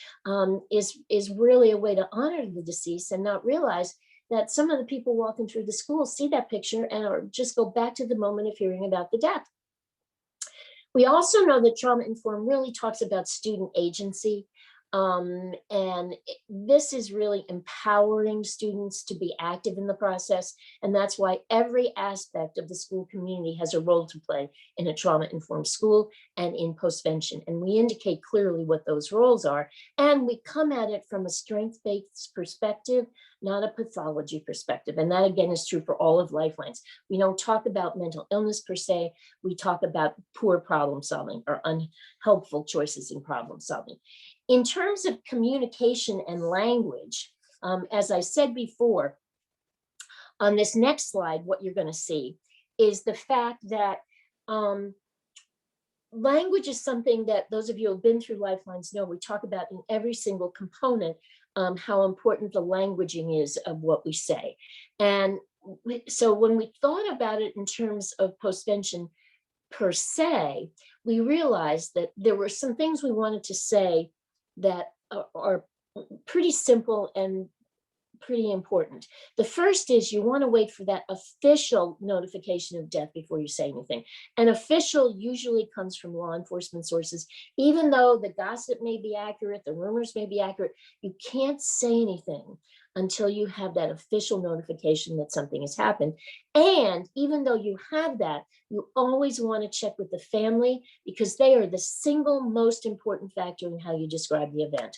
is really a way to honor the deceased, and not realize that some of the people walking through the school see that picture and or just go back to the moment of hearing about the death. We also know that trauma informed really talks about student agency. This is really empowering students to be active in the process. And that's why every aspect of the school community has a role to play in a trauma-informed school and in postvention. And we indicate clearly what those roles are. And we come at it from a strength-based perspective, not a pathology perspective. And that again is true for all of Lifelines. We don't talk about mental illness per se. We talk about poor problem solving or unhelpful choices in problem solving. In terms of communication and language, as I said before, on this next slide, what you're going to see is the fact that language is something that those of you who have been through Lifelines know we talk about in every single component, how important the languaging is of what we say. And so when we thought about it in terms of postvention per se, we realized that there were some things we wanted to say that are pretty simple and pretty important. The first is you want to wait for that official notification of death before you say anything. An official usually comes from law enforcement sources. Even though the gossip may be accurate, the rumors may be accurate, you can't say anything until you have that official notification that something has happened. And even though you have that, you always want to check with the family, because they are the single most important factor in how you describe the event.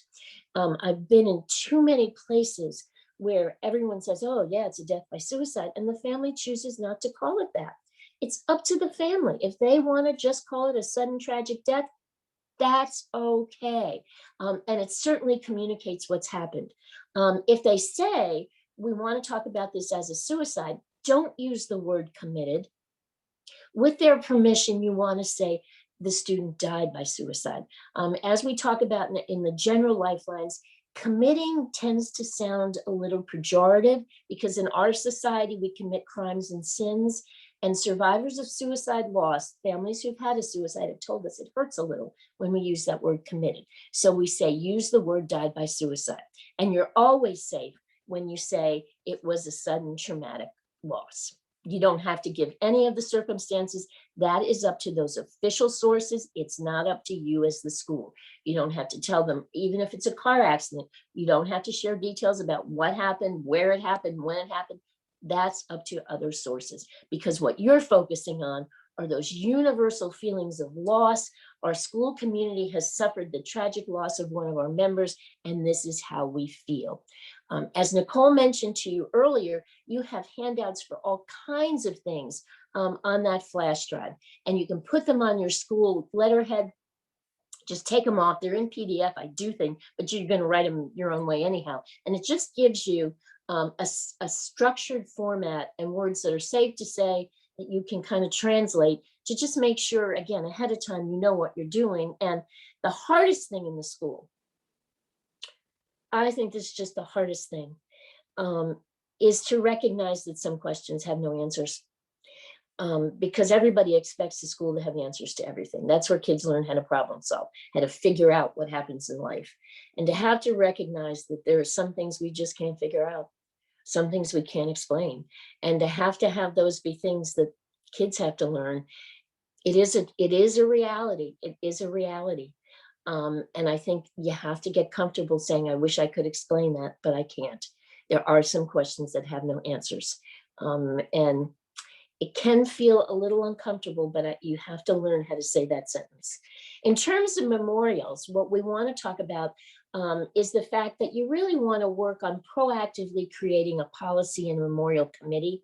I've been in too many places where everyone says, oh yeah, it's a death by suicide, and the family chooses not to call it that. It's up to the family. If they want to just call it a sudden tragic death, that's okay. And it certainly communicates what's happened. If they say, we want to talk about this as a suicide, don't use the word committed. With their permission, you want to say the student died by suicide. As we talk about in the general Lifelines, committing tends to sound a little pejorative, because in our society, we commit crimes and sins. And survivors of suicide loss, families who've had a suicide, have told us it hurts a little when we use that word committed. So we say, use the word died by suicide. And you're always safe when you say it was a sudden traumatic loss. You don't have to give any of the circumstances. That is up to those official sources. It's not up to you as the school. You don't have to tell them, even if it's a car accident, you don't have to share details about what happened, where it happened, when it happened. That's up to other sources, because what you're focusing on are those universal feelings of loss. Our school community has suffered the tragic loss of one of our members, and this is how we feel. As Nicole mentioned to you earlier, you have handouts for all kinds of things on that flash drive, and you can put them on your school letterhead. Just take them off. They're in PDF, I do think, but you're going to write them your own way anyhow. And it just gives you a structured format and words that are safe to say, that you can kind of translate, to just make sure, again, ahead of time, you know what you're doing. And the hardest thing in the school, I think this is just the hardest thing, is to recognize that some questions have no answers. Because everybody expects the school to have answers to everything. That's where kids learn how to problem solve, how to figure out what happens in life. And to have to recognize that there are some things we just can't figure out, some things we can't explain. And to have those be things that kids have to learn, it is a reality. It is a reality. And I think you have to get comfortable saying, I wish I could explain that, but I can't. There are some questions that have no answers. And It can feel a little uncomfortable, but you have to learn how to say that sentence. In terms of memorials, what we want to talk about is the fact that you really want to work on proactively creating a policy and memorial committee.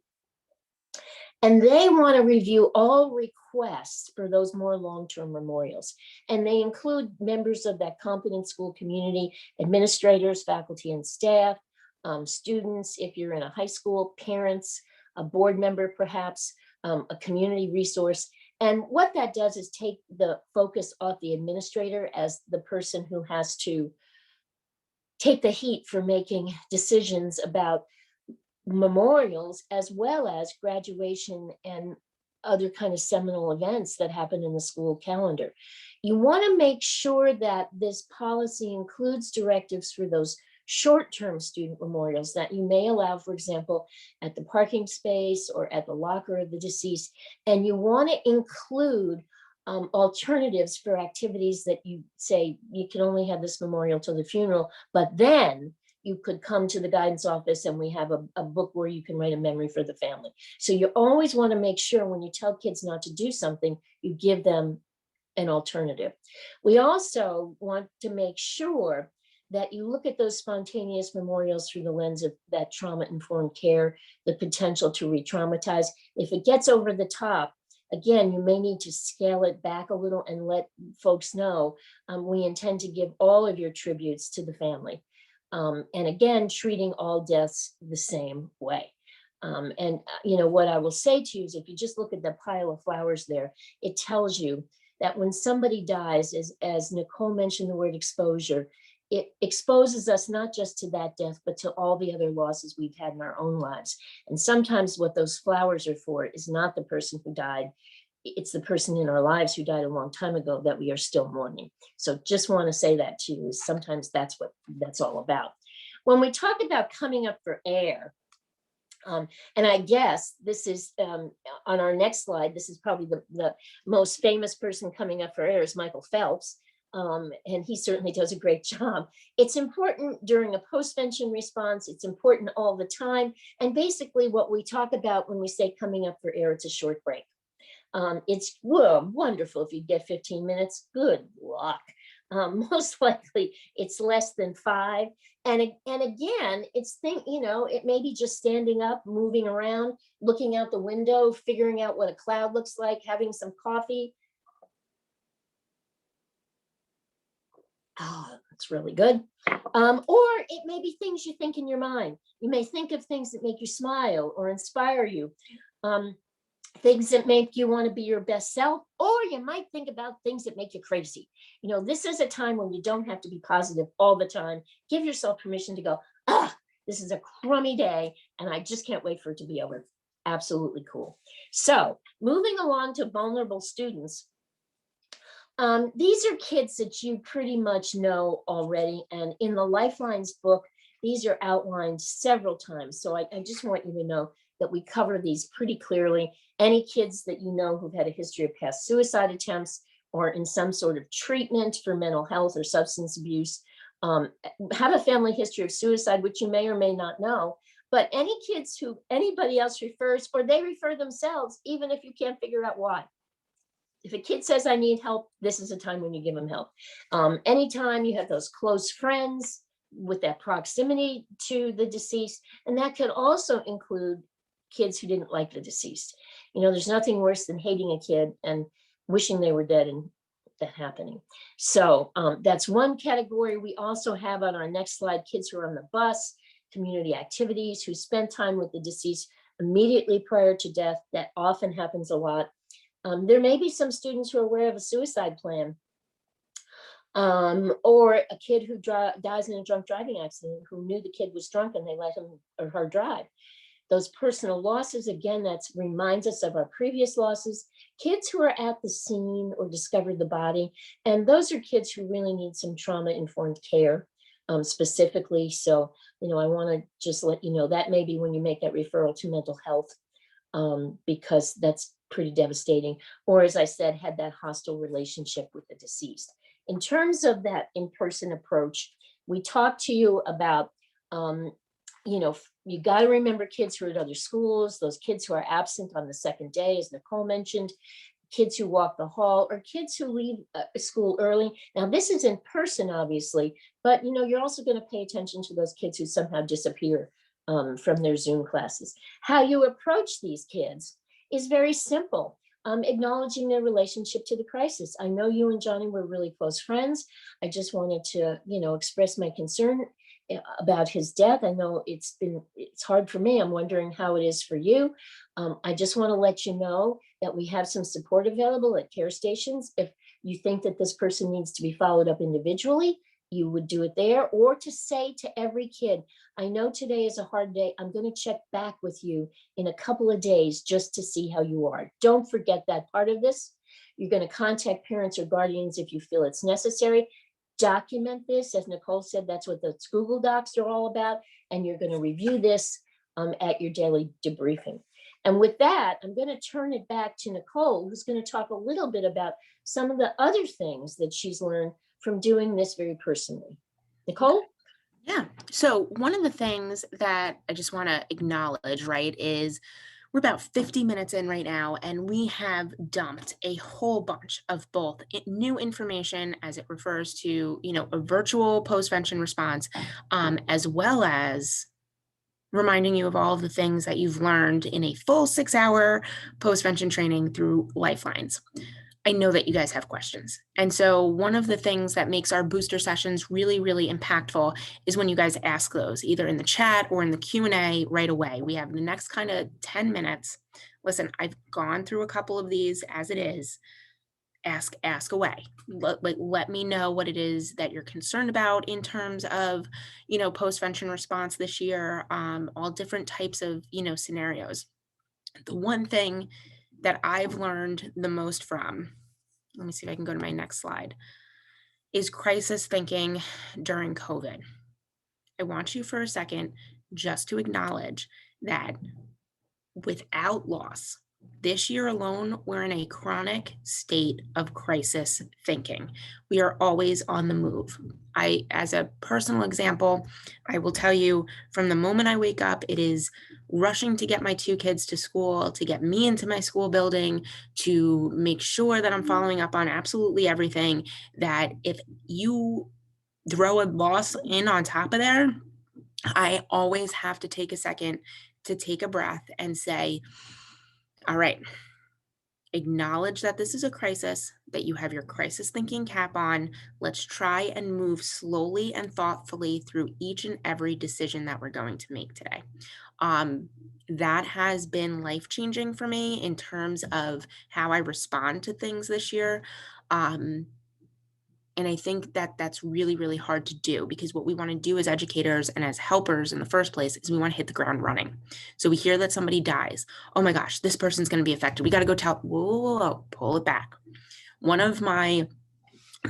And they want to review all requests for those more long-term memorials. And they include members of that competent school community, administrators, faculty and staff, students, if you're in a high school, parents, a board member perhaps, a community resource. And what that does is take the focus off the administrator as the person who has to take the heat for making decisions about memorials, as well as graduation and other kind of seminal events that happen in the school calendar. You want to make sure that this policy includes directives for those short-term student memorials that you may allow, for example, at the parking space or at the locker of the deceased. And you want to include alternatives for activities that you say you can only have this memorial till the funeral, but then you could come to the guidance office and we have a book where you can write a memory for the family. So you always want to make sure when you tell kids not to do something, you give them an alternative. We also want to make sure that you look at those spontaneous memorials through the lens of that trauma-informed care, the potential to re-traumatize. If it gets over the top, again, you may need to scale it back a little and let folks know we intend to give all of your tributes to the family. And again, treating all deaths the same way. What I will say to you is if you just look at the pile of flowers there, it tells you that when somebody dies, as Nicole mentioned the word exposure, it exposes us not just to that death, but to all the other losses we've had in our own lives. And sometimes what those flowers are for is not the person who died. It's the person in our lives who died a long time ago that we are still mourning. So just want to say that to you, is sometimes that's what that's all about. When we talk about coming up for air, and I guess this is on our next slide, this is probably the most famous person coming up for air is Michael Phelps. And he certainly does a great job. It's important during a postvention response. It's important all the time. And basically what we talk about when we say coming up for air, it's a short break. It's wonderful if you get 15 minutes, good luck. Most likely it's less than 5. And again, it may be just standing up, moving around, looking out the window, figuring out what a cloud looks like, having some coffee. Oh, that's really good. Or it may be things you think in your mind. You may think of things that make you smile or inspire you. Things that make you want to be your best self, or you might think about things that make you crazy. This is a time when you don't have to be positive all the time. Give yourself permission to go, this is a crummy day and I just can't wait for it to be over. Absolutely cool. So moving along to vulnerable students. These are kids that you pretty much know already. And in the Lifelines book, these are outlined several times. So I just want you to know that we cover these pretty clearly. Any kids that you know who've had a history of past suicide attempts or in some sort of treatment for mental health or substance abuse, have a family history of suicide, which you may or may not know, but any kids who anybody else refers or they refer themselves, even if you can't figure out why. If a kid says, I need help, this is a time when you give them help. Anytime you have those close friends with that proximity to the deceased, and that could also include kids who didn't like the deceased. There's nothing worse than hating a kid and wishing they were dead and that happening. So that's one category. We also have on our next slide, kids who are on the bus, community activities, who spend time with the deceased immediately prior to death. That often happens a lot. There may be some students who are aware of a suicide plan, or a kid who dies in a drunk driving accident who knew the kid was drunk and they let him or her drive. Those personal losses, again, that reminds us of our previous losses. Kids who are at the scene or discovered the body, and those are kids who really need some trauma-informed care specifically. So, I want to just let you know that maybe when you make that referral to mental health, because that's pretty devastating. Or as I said, had that hostile relationship with the deceased. In terms of that in-person approach, we talked to you about you got to remember kids who are at other schools, those kids who are absent on the second day, as Nicole mentioned, kids who walk the hall, or kids who leave school early. Now, this is in person, obviously, but you're also going to pay attention to those kids who somehow disappear from their Zoom classes. How you approach these kids is very simple. Acknowledging their relationship to the crisis. I know you and Johnny were really close friends. I just wanted to, express my concern about his death. I know it's hard for me. I'm wondering how it is for you. I just want to let you know that we have some support available at care stations. If you think that this person needs to be followed up individually, you would do it there, or to say to every kid, I know today is a hard day. I'm going to check back with you in a couple of days just to see how you are. Don't forget that part of this. You're going to contact parents or guardians if you feel it's necessary. Document this. As Nicole said, that's what those Google Docs are all about. And you're going to review this at your daily debriefing. And with that, I'm going to turn it back to Nicole, who's going to talk a little bit about some of the other things that she's learned from doing this very personally. Nicole? Yeah. So one of the things that I just want to acknowledge, right, is we're about 50 minutes in right now, and we have dumped a whole bunch of both new information as it refers to, a virtual postvention response, as well as reminding you of all of the things that you've learned in a full 6-hour postvention training through Lifelines. I know that you guys have questions. And so one of the things that makes our booster sessions really, really impactful is when you guys ask those, either in the chat or in the Q&A right away. We have the next kind of 10 minutes. Listen, I've gone through a couple of these as it is. Ask away. Let me know what it is that you're concerned about in terms of, postvention response this year, all different types of, scenarios. The one thing that I've learned the most from, let me see if I can go to my next slide, is crisis thinking during COVID. I want you for a second just to acknowledge that without loss, this year alone, we're in a chronic state of crisis thinking. We are always on the move. As a personal example, I will tell you from the moment I wake up, it is rushing to get my 2 kids to school, to get me into my school building, to make sure that I'm following up on absolutely everything. That if you throw a loss in on top of there, I always have to take a second to take a breath and say, all right, acknowledge that this is a crisis, that you have your crisis thinking cap on. Let's try and move slowly and thoughtfully through each and every decision that we're going to make today. That has been life-changing for me in terms of how I respond to things this year. And I think that that's really, really hard to do, because what we want to do as educators and as helpers in the first place is we want to hit the ground running. So we hear that somebody dies. Oh my gosh, this person's going to be affected. We got to go tell, whoa, pull it back. One of my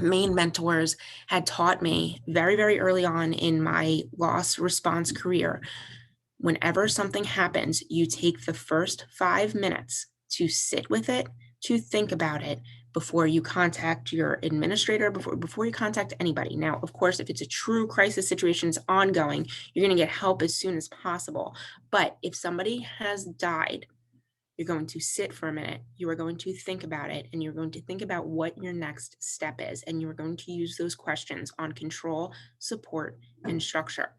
main mentors had taught me very, very early on in my loss response career, whenever something happens, you take the first 5 minutes to sit with it, to think about it, before you contact your administrator, before you contact anybody. Now, of course, if it's a true crisis situation, it's ongoing, you're going to get help as soon as possible. But if somebody has died, you're going to sit for a minute, you are going to think about it, and you're going to think about what your next step is. And you are going to use those questions on control, support, and structure.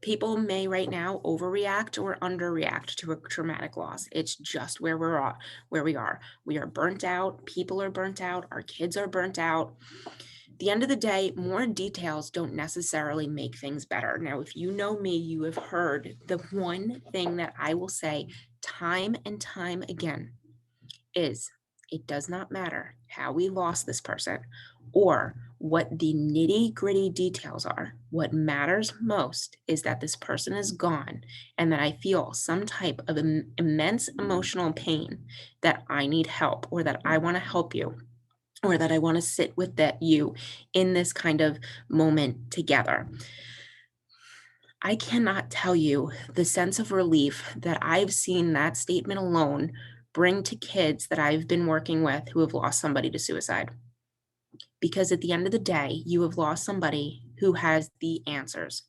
People may right now overreact or underreact to a traumatic loss. It's just where we are. We are burnt out. People are burnt out. Our kids are burnt out. At the end of the day, more details don't necessarily make things better. Now, if you know me, you have heard the one thing that I will say time and time again is it does not matter how we lost this person or what the nitty-gritty details are. What matters most is that this person is gone and that I feel some type of immense emotional pain, that I need help, or that I want to help you, or that I want to sit with you in this kind of moment together. I cannot tell you the sense of relief that I've seen that statement alone bring to kids that I've been working with who have lost somebody to suicide. Because at the end of the day, you have lost somebody who has the answers.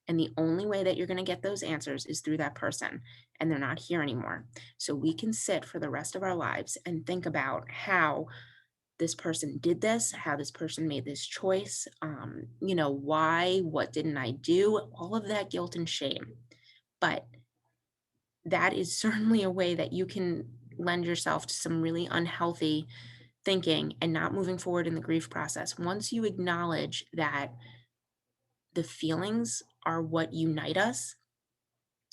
And the only way that you're going to get those answers is through that person, and they're not here anymore. So we can sit for the rest of our lives and think about how this person did this, how this person made this choice, why, what didn't I do, all of that guilt and shame. But that is certainly a way that you can lend yourself to some really unhealthy thinking and not moving forward in the grief process. Once you acknowledge that the feelings are what unite us,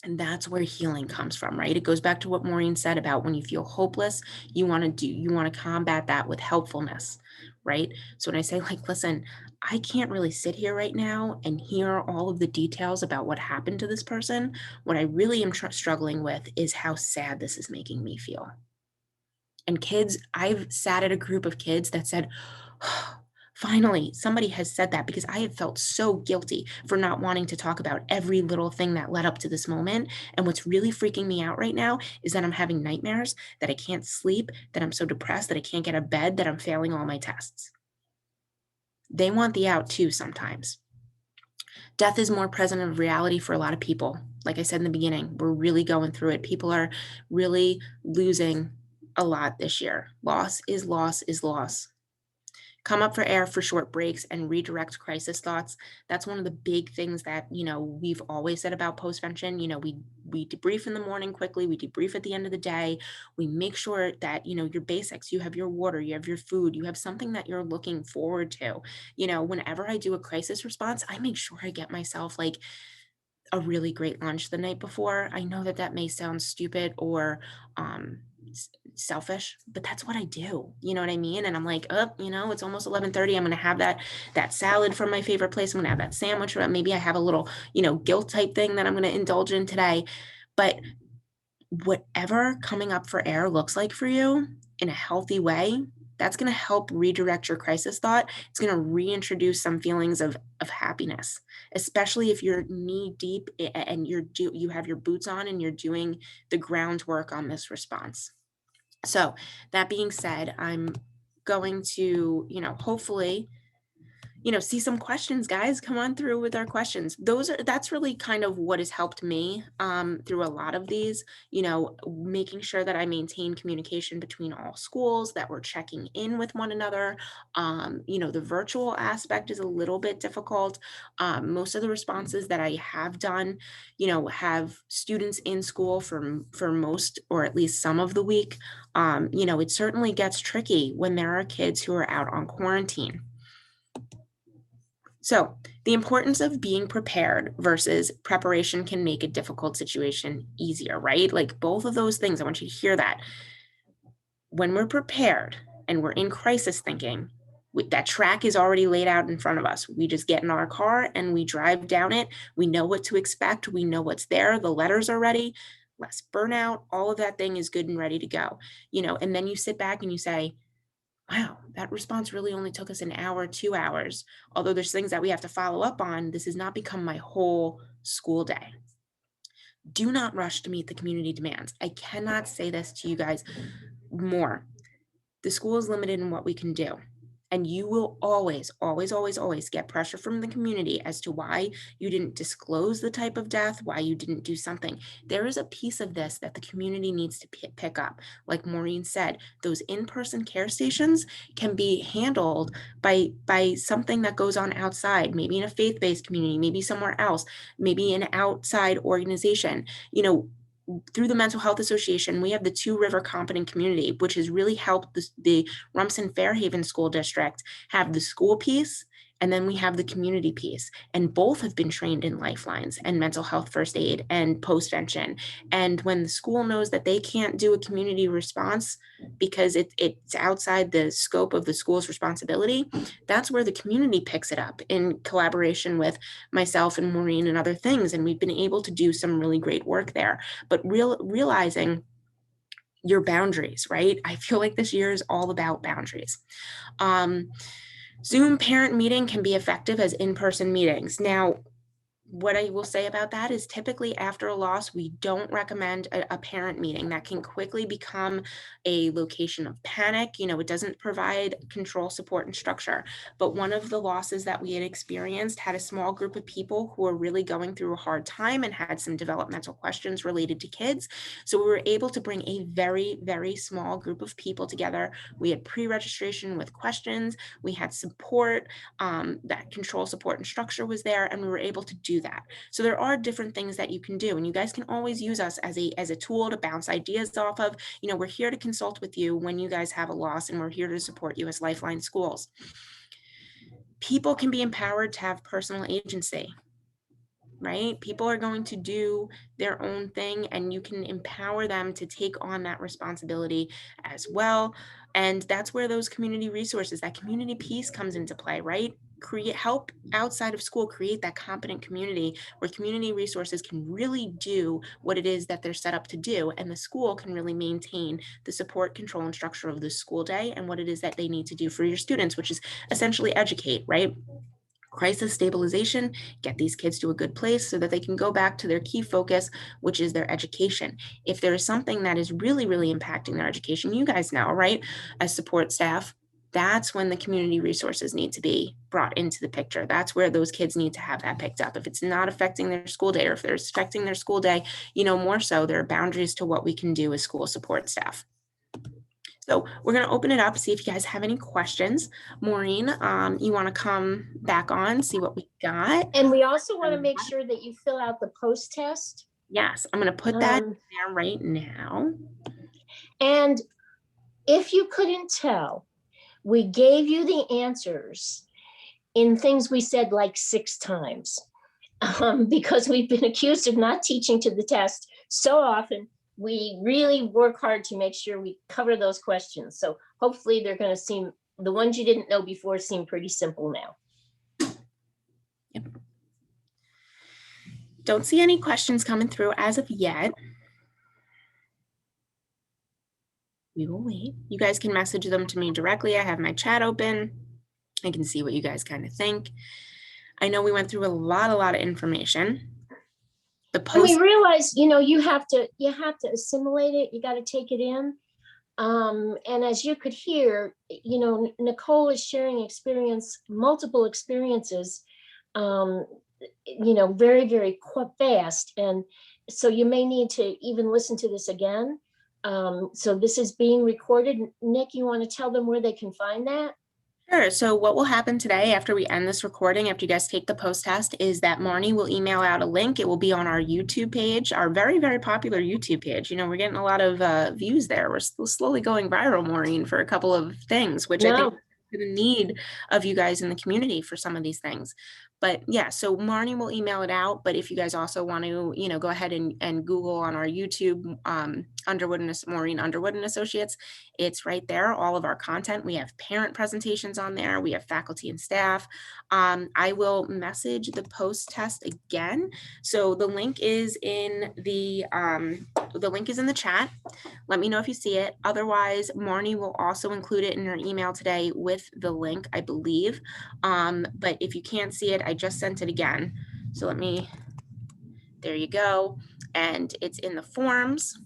and that's where healing comes from, right? It goes back to what Maureen said about when you feel hopeless, you want to combat that with helpfulness, right? So when I say, like, listen, I can't really sit here right now and hear all of the details about what happened to this person. What I really am struggling with is how sad this is making me feel. And kids, I've sat at a group of kids that said, finally, somebody has said that, because I have felt so guilty for not wanting to talk about every little thing that led up to this moment. And what's really freaking me out right now is that I'm having nightmares, that I can't sleep, that I'm so depressed that I can't get out of bed, that I'm failing all my tests. They want the out too sometimes. Death is more present in reality for a lot of people. Like I said in the beginning, we're really going through it. People are really losing a lot this year. Loss is loss is loss. Come up for air for short breaks and redirect crisis thoughts. That's one of the big things that, we've always said about postvention. We debrief in the morning quickly, we debrief at the end of the day. We make sure that, your basics, you have your water, you have your food, you have something that you're looking forward to. Whenever I do a crisis response, I make sure I get myself like a really great lunch the night before. I know that that may sound stupid or selfish, but that's what I do. You know what I mean? And I'm like, oh, it's almost 11:30. I'm going to have that salad from my favorite place. I'm going to have that sandwich. Or maybe I have a little, guilt type thing that I'm going to indulge in today. But whatever coming up for air looks like for you in a healthy way, that's going to help redirect your crisis thought. It's going to reintroduce some feelings of happiness, especially if you're knee deep and you have your boots on and you're doing the groundwork on this response. So that being said, I'm going to, hopefully, see some questions, guys. Come on through with our questions. That's really kind of what has helped me through a lot of these, making sure that I maintain communication between all schools, that we're checking in with one another. The virtual aspect is a little bit difficult. Most of the responses that I have done, have students in school for most, or at least some of the week. It certainly gets tricky when there are kids who are out on quarantine. So the importance of being prepared versus preparation can make a difficult situation easier, right? Like both of those things, I want you to hear that. When we're prepared and we're in crisis thinking, that track is already laid out in front of us. We just get in our car and we drive down it. We know what to expect. We know what's there. The letters are ready. Less burnout. All of that thing is good and ready to go. And then you sit back and you say, wow, that response really only took us an hour, 2 hours. Although there's things that we have to follow up on, this has not become my whole school day. Do not rush to meet the community demands. I cannot say this to you guys more. The school is limited in what we can do. And you will always, always, always, always get pressure from the community as to why you didn't disclose the type of death, why you didn't do something. There is a piece of this that the community needs to pick up. Like Maureen said, those in-person care stations can be handled by something that goes on outside, maybe in a faith-based community, maybe somewhere else, maybe an outside organization. Through the Mental Health Association, we have the Two River Competent Community, which has really helped the Rumson Fairhaven School District have the school piece, and then we have the community piece. And both have been trained in Lifelines and mental health first aid and postvention. And when the school knows that they can't do a community response because it's outside the scope of the school's responsibility, that's where the community picks it up in collaboration with myself and Maureen and other things. And we've been able to do some really great work there. But realizing your boundaries, right? I feel like this year is all about boundaries. Zoom parent meeting can be effective as in-person meetings. Now, what I will say about that is typically after a loss, we don't recommend a parent meeting. That can quickly become a location of panic. You know, it doesn't provide control, support, and structure. But one of the losses that we had experienced had a small group of people who were really going through a hard time and had some developmental questions related to kids. So we were able to bring a very, very small group of people together. We had pre-registration with questions. We had support, that control, support, and structure was there, and we were able to do that. So there are different things that you can do, and you guys can always use us as a tool to bounce ideas off of. You know, we're here to consult with you when you guys have a loss, and we're here to support you as Lifeline schools. People can be empowered to have personal agency, right? People are going to do their own thing, and you can empower them to take on that responsibility as well. And that's where those community resources, that community piece comes into play, right? Help outside of school create that competent community where community resources can really do what it is that they're set up to do, and the school can really maintain the support, control, and structure of the school day and what it is that they need to do for your students, which is essentially educate, right? Crisis stabilization, get these kids to a good place so that they can go back to their key focus, which is their education. If there is something that is really, really impacting their education, you guys know, right, as support staff, that's when the community resources need to be brought into the picture. That's where those kids need to have that picked up. If it's not affecting their school day, or if they're affecting their school day, you know, more so, there are boundaries to what we can do as school support staff. So we're going to open it up, see if you guys have any questions. Maureen, you want to come back on, see what we got? And we also want to make sure that you fill out the post-test. Yes, I'm going to put that there right now. And if you couldn't tell, we gave you the answers in things we said like 6 times, because we've been accused of not teaching to the test so often. We really work hard to make sure we cover those questions. So hopefully they're going to seem, the ones you didn't know before seem pretty simple now. Yep. Don't see any questions coming through as of yet. We will wait. You guys can message them to me directly. I have my chat open. I can see what you guys kind of think. I know we went through a lot of information. And we realize, you know, you have to assimilate it. You got to take it in. And as you could hear, you know, Nicole is sharing multiple experiences, you know, very, very fast. And so you may need to even listen to this again. So this is being recorded. Nick, you want to tell them where they can find that? Sure. So what will happen today after we end this recording, after you guys take the post test, is that Marnie will email out a link. It will be on our YouTube page, our very, very popular YouTube page. You know, we're getting a lot of views there. We're still slowly going viral, Maureen, for a couple of things, which I think is the need of you guys in the community for some of these things. But yeah, so Marnie will email it out. But if you guys also want to, you know, go ahead and Google on our YouTube, Maureen Underwood and Associates, it's right there. All of our content. We have parent presentations on there. We have faculty and staff. I will message the post test again. So the link is in the chat. Let me know if you see it. Otherwise, Marnie will also include it in her email today with the link, I believe. But if you can't see it, I just sent it again. So there you go. And it's in the forms.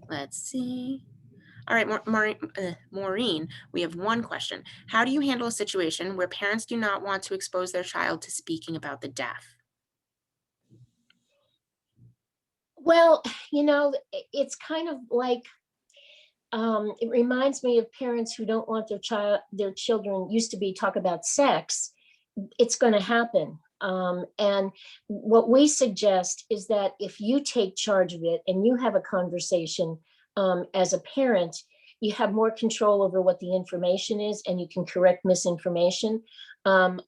Let's see. All right, Maureen, we have one question. How do you handle a situation where parents do not want to expose their child to speaking about the death? Well, you know, it's kind of like, it reminds me of parents who don't want their children used to be talk about sex. It's going to happen. And what we suggest is that if you take charge of it and you have a conversation as a parent, you have more control over what the information is, and you can correct misinformation. In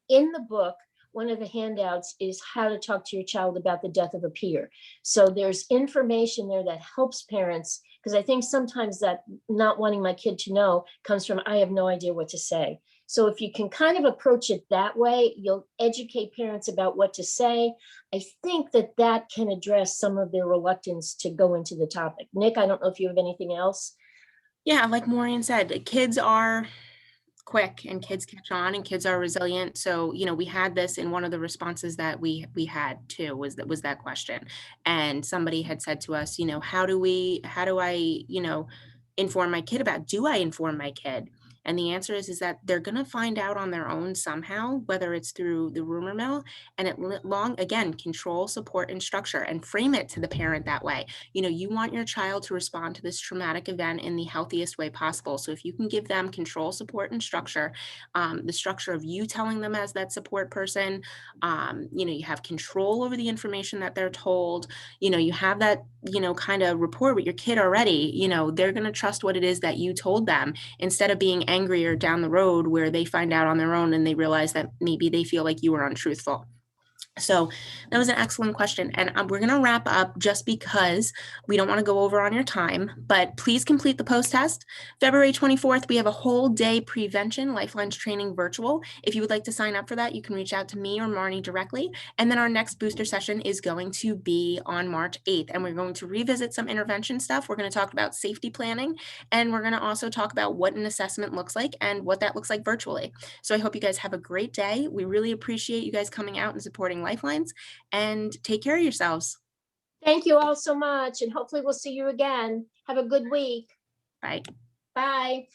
the book, one of the handouts is how to talk to your child about the death of a peer. So there's information there that helps parents, because I think sometimes that not wanting my kid to know comes from, I have no idea what to say. So if you can kind of approach it that way, you'll educate parents about what to say. I think that can address some of their reluctance to go into the topic. Nick, I don't know if you have anything else. Yeah, like Maureen said, kids are quick, and kids catch on, and kids are resilient. So, we had this in one of the responses that we had too, was that question. And somebody had said to us, how do I, inform my kid about, do I inform my kid? And the answer is that they're going to find out on their own somehow, whether it's through the rumor mill. And again, control, support, and structure, and frame it to the parent that way. You want your child to respond to this traumatic event in the healthiest way possible. So if you can give them control, support, and structure, the structure of you telling them as that support person, you have control over the information that they're told, you have that, kind of rapport with your kid already, they're going to trust what it is that you told them, instead of being angrier down the road where they find out on their own and they realize that maybe they feel like you were untruthful. So that was an excellent question. And we're going to wrap up just because we don't want to go over on your time, but please complete the post test. February 24th, we have a whole day prevention Lifelines training virtual. If you would like to sign up for that, you can reach out to me or Marnie directly. And then our next booster session is going to be on March 8th. And we're going to revisit some intervention stuff. We're going to talk about safety planning, and we're going to also talk about what an assessment looks like and what that looks like virtually. So I hope you guys have a great day. We really appreciate you guys coming out and supporting Lifelines, and take care of yourselves. Thank you all so much, and hopefully we'll see you again. Have a good week. Bye. Bye.